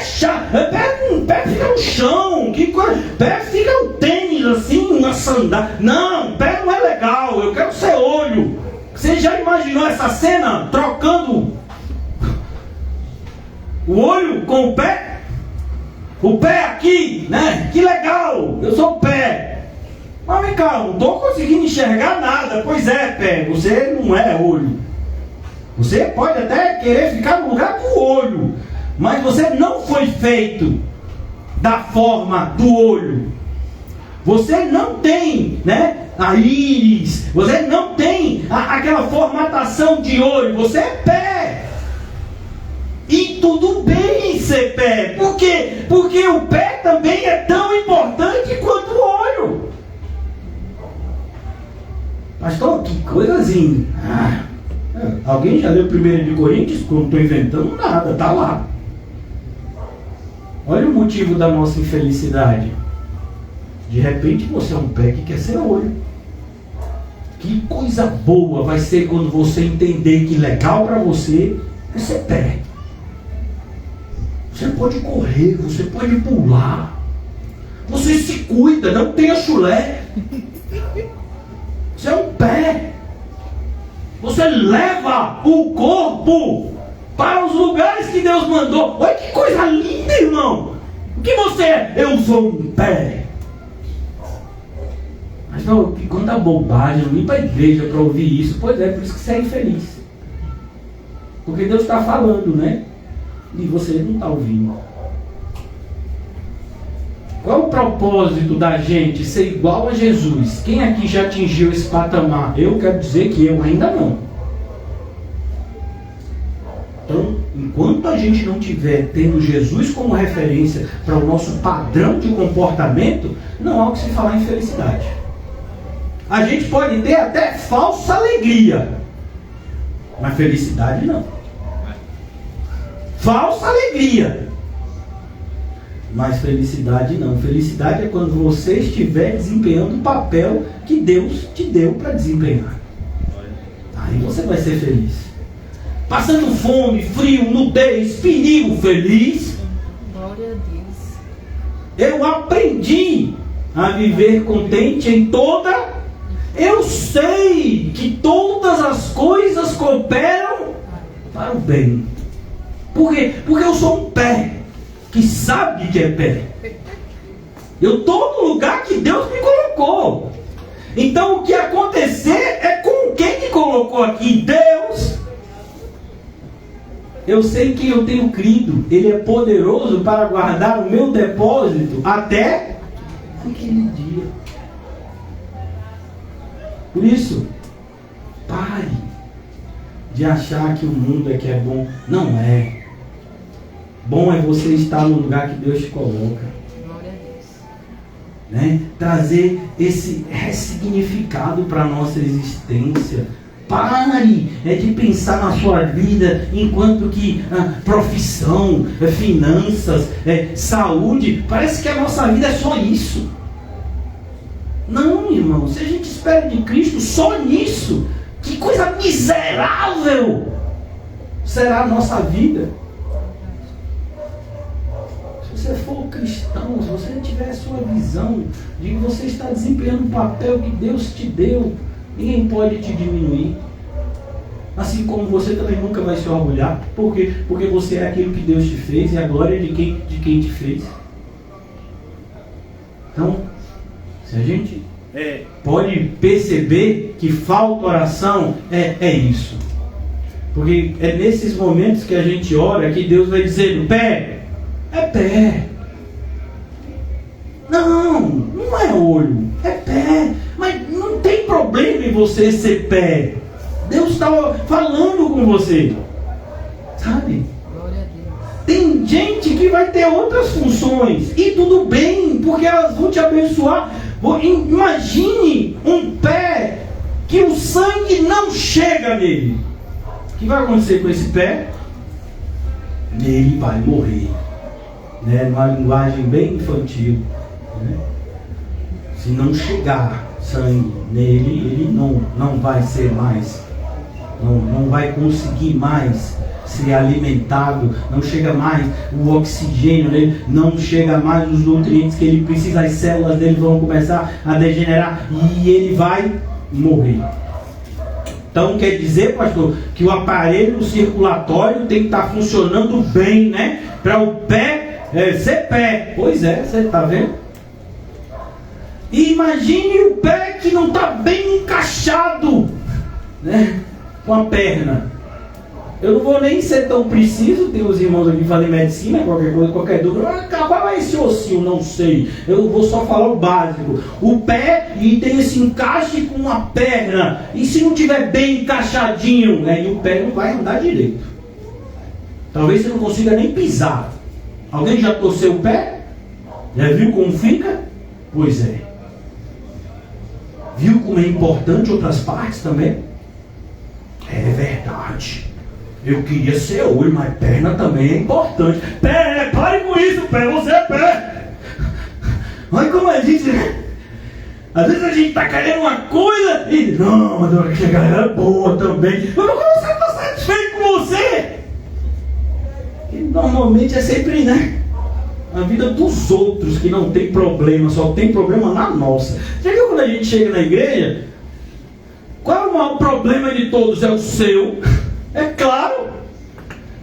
Speaker 1: fica no chão. Que coisa? Pé fica no tênis assim, na sandália. Não, pé não é legal. Eu quero ser olho. Você já imaginou essa cena? Trocando o olho com o pé? O pé aqui, né? Que legal, eu sou pé. Mas vem cá, não estou conseguindo enxergar nada. Pois é, pé, você não é olho. Você pode até querer ficar no lugar do olho, mas você não foi feito da forma do olho. Você não tem, né, a íris. Você não tem aquela formatação de olho. Você é pé. E tudo bem ser pé. Por quê? Porque o pé também é tão importante quanto o olho. Pastor, que coisazinha. Alguém já leu 1 de Coríntios? Não estou inventando nada, está lá. Olha o motivo da nossa infelicidade. De repente você é um pé que quer ser olho. Que coisa boa vai ser quando você entender que legal para você é ser pé. Você pode correr, você pode pular. Você se cuida, não tenha chulé. Você é um pé. Você leva o corpo para os lugares que Deus mandou. Olha que coisa linda, irmão. O que você é? Eu sou um pé. Mas não, que quanta bobagem, eu não vim para a igreja para ouvir isso. Pois é, por isso que você é infeliz. Porque Deus está falando, né? E você não está ouvindo. Qual o propósito da gente ser igual a Jesus? Quem aqui já atingiu esse patamar? Eu quero dizer que eu ainda não. Então, enquanto a gente não tiver tendo Jesus como referência para o nosso padrão de comportamento, não há o que se falar em felicidade. A gente pode ter até falsa alegria, mas felicidade não. Falsa alegria, mas felicidade não. Felicidade é quando você estiver desempenhando o papel que Deus te deu para desempenhar. Aí você vai ser feliz. Passando fome, frio, nudez, perigo, feliz.
Speaker 2: Glória a Deus.
Speaker 1: Eu aprendi a viver contente em toda. Eu sei que todas as coisas cooperam para o bem. Por quê? Porque eu sou um pé que sabe que é pé. Eu estou no lugar que Deus me colocou. Então o que acontecer é com quem me colocou aqui? Deus. Eu sei que eu tenho crido. Ele é poderoso para guardar o meu depósito até aquele dia. Por isso, pare de achar que o mundo é que é bom. Não é. Bom é você estar no lugar que Deus te coloca.
Speaker 2: Glória a Deus.
Speaker 1: Né? Trazer esse ressignificado para a nossa existência. Pare de pensar na sua vida enquanto que profissão, finanças, saúde, parece que a nossa vida é só isso. Não, irmão, se a gente espera de Cristo só nisso, que coisa miserável será a nossa vida. Se você for cristão, se você tiver a sua visão de que você está desempenhando o papel que Deus te deu, ninguém pode te diminuir. Assim como você também nunca vai se orgulhar. Por quê? Porque você é aquilo que Deus te fez e a glória de quem te fez. Então, se a gente pode perceber que falta oração, é isso. Porque é nesses momentos que a gente ora que Deus vai dizer, pé, é pé. Não é olho, é pé. Mas não tem problema em você ser pé. Deus está falando com você. Sabe?
Speaker 2: Glória a Deus.
Speaker 1: Tem gente que vai ter outras funções. E tudo bem, porque elas vão te abençoar. Imagine um pé que o sangue não chega nele. O que vai acontecer com esse pé? Ele vai morrer. Né? Numa linguagem bem infantil. Né? Se não chegar sangue nele, ele não vai ser mais. Não vai conseguir mais ser alimentado, não chega mais o oxigênio nele, não chega mais os nutrientes que ele precisa, as células dele vão começar a degenerar e ele vai morrer. Então quer dizer, pastor, que o aparelho circulatório tem que estar funcionando bem, né? Para o pé ser pé. Pois é, você está vendo? E imagine o pé que não está bem encaixado, né? Com a perna. Eu não vou nem ser tão preciso. Tem os irmãos aqui que fazem medicina, qualquer coisa, qualquer dúvida. Qual é esse ossinho? Não sei. Eu vou só falar o básico. O pé e tem esse encaixe com a perna. E se não tiver bem encaixadinho, né, e o pé não vai andar direito. Talvez você não consiga nem pisar. Alguém já torceu o pé? Já viu como fica? Pois é. Viu como é importante outras partes também? É verdade. Eu queria ser olho, mas perna também é importante. Pé, pare com isso, pé, você é pé. Olha como a gente... Às vezes a gente está querendo uma coisa e... Não, mas a galera é boa também. Mas como você está satisfeito com você? E normalmente é sempre, né? A vida dos outros que não tem problema, só tem problema na nossa. Já viu quando a gente chega na igreja? Qual é o maior problema de todos? É o seu. É claro.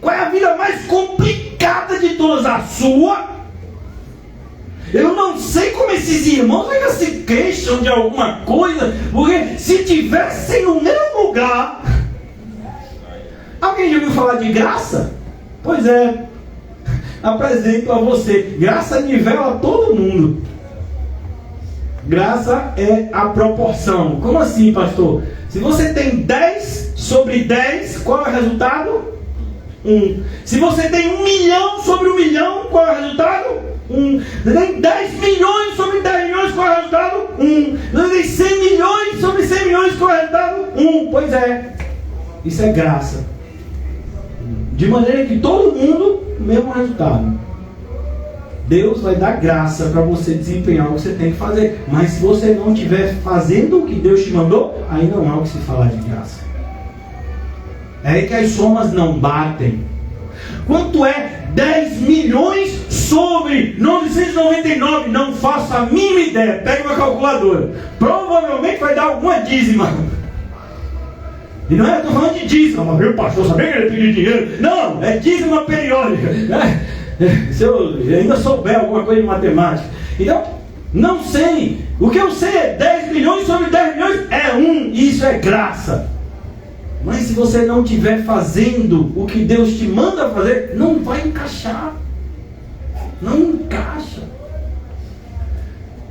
Speaker 1: Qual é a vida mais complicada de todas? A sua? Eu não sei como esses irmãos ainda se queixam de alguma coisa, porque se tivessem no mesmo lugar. Alguém já ouviu falar de graça? Pois é, apresento a você. Graça nivela todo mundo. Graça é a proporção. Como assim, pastor? Se você tem 10 sobre 10, qual é o resultado? 1. Se você tem 1 milhão sobre 1 milhão, qual é o resultado? 1. Você tem 10 milhões sobre 10 milhões, qual é o resultado? 1. Você tem 100 milhões sobre 100 milhões, qual é o resultado? 1. Pois é. Isso é graça. De maneira que todo mundo, o mesmo resultado. Deus vai dar graça para você desempenhar o que você tem que fazer. Mas se você não estiver fazendo o que Deus te mandou, aí não há o que se falar de graça. É aí que as somas não batem. Quanto é 10 milhões sobre 999? Não faço a mínima ideia. Pega uma calculadora. Provavelmente vai dar alguma dízima. E não é, eu estou falando de dízima, mas meu pastor sabia que ele pedir dinheiro. Não, é dízima periódica. Se eu ainda souber alguma coisa de matemática. Então, não sei. O que eu sei é 10 milhões sobre 10 milhões é 1. E isso é graça. Mas se você não estiver fazendo o que Deus te manda fazer, não vai encaixar. Não encaixa.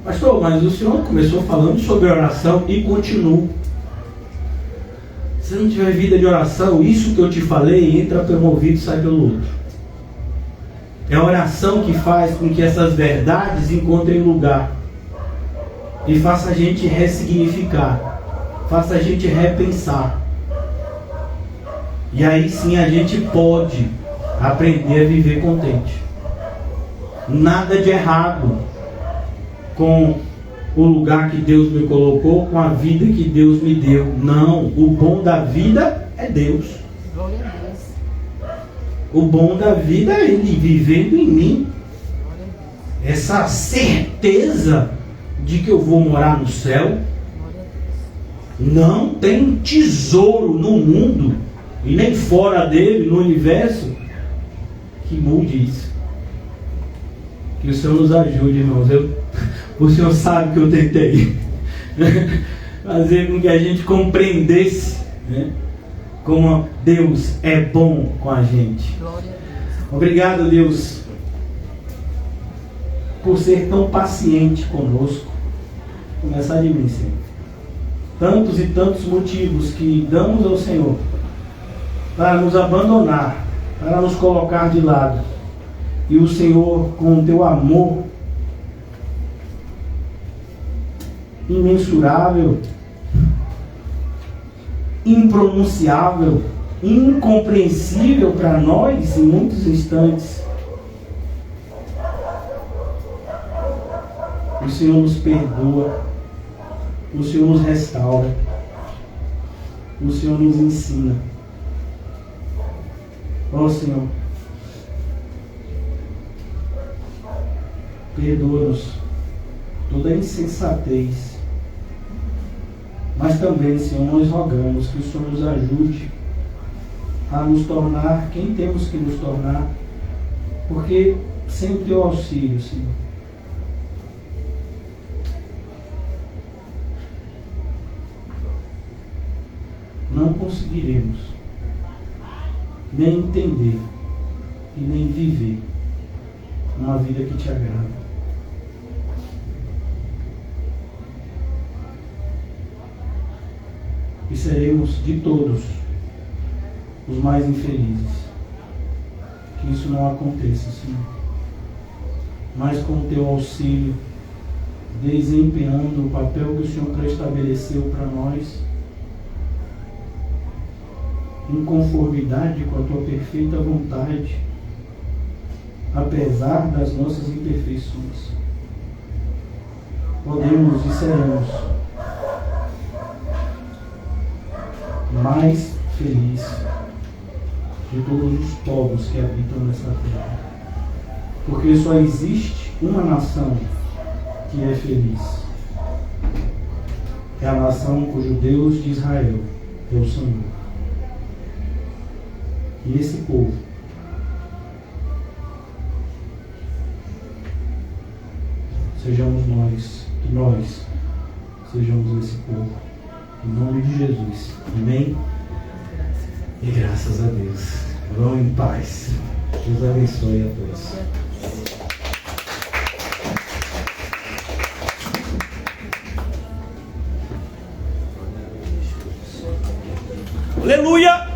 Speaker 1: Pastor, mas o senhor começou falando sobre oração e continua. Se não tiver vida de oração, isso que eu te falei entra pelo ouvido e sai pelo outro. É a oração que faz com que essas verdades encontrem lugar e faça a gente ressignificar, faça a gente repensar. E aí sim a gente pode aprender a viver contente. Nada de errado com o lugar que Deus me colocou, com a vida que Deus me deu. Não, o bom da vida é Deus.
Speaker 2: Glória a Deus.
Speaker 1: O bom da vida é Ele vivendo em mim.
Speaker 2: Glória a Deus.
Speaker 1: Essa certeza de que eu vou morar no céu.
Speaker 2: Glória a Deus.
Speaker 1: Não tem tesouro no mundo e nem fora dele, no universo, que mude isso. Que o Senhor nos ajude, irmãos. O Senhor sabe que eu tentei fazer com que a gente compreendesse, né, como Deus é bom com a gente.
Speaker 2: Glória a Deus.
Speaker 1: Obrigado, Deus, por ser tão paciente conosco. Começar de mim, Senhor. Tantos e tantos motivos que damos ao Senhor para nos abandonar, para nos colocar de lado. E o Senhor, com o teu amor imensurável, impronunciável, incompreensível para nós em muitos instantes, o Senhor nos perdoa, o Senhor nos restaura, o Senhor nos ensina. Ó Senhor, perdoa-nos toda a insensatez, mas também, Senhor, nós rogamos que o Senhor nos ajude a nos tornar quem temos que nos tornar, porque sem o teu auxílio, Senhor, não conseguiremos nem entender e nem viver uma vida que te agrada. E seremos de todos os mais infelizes. Que isso não aconteça, Senhor. Mas com o teu auxílio, desempenhando o papel que o Senhor pré-estabeleceu para nós, em conformidade com a tua perfeita vontade, apesar das nossas imperfeições, podemos e seremos mais felizes de todos os povos que habitam nessa terra, porque só existe uma nação que é feliz. É a nação cujo Deus de Israel é o Senhor. E esse povo sejamos nós, que nós sejamos esse povo. Em nome de Jesus. Amém? E graças a Deus. Vão em paz. Deus abençoe a todos. Aleluia!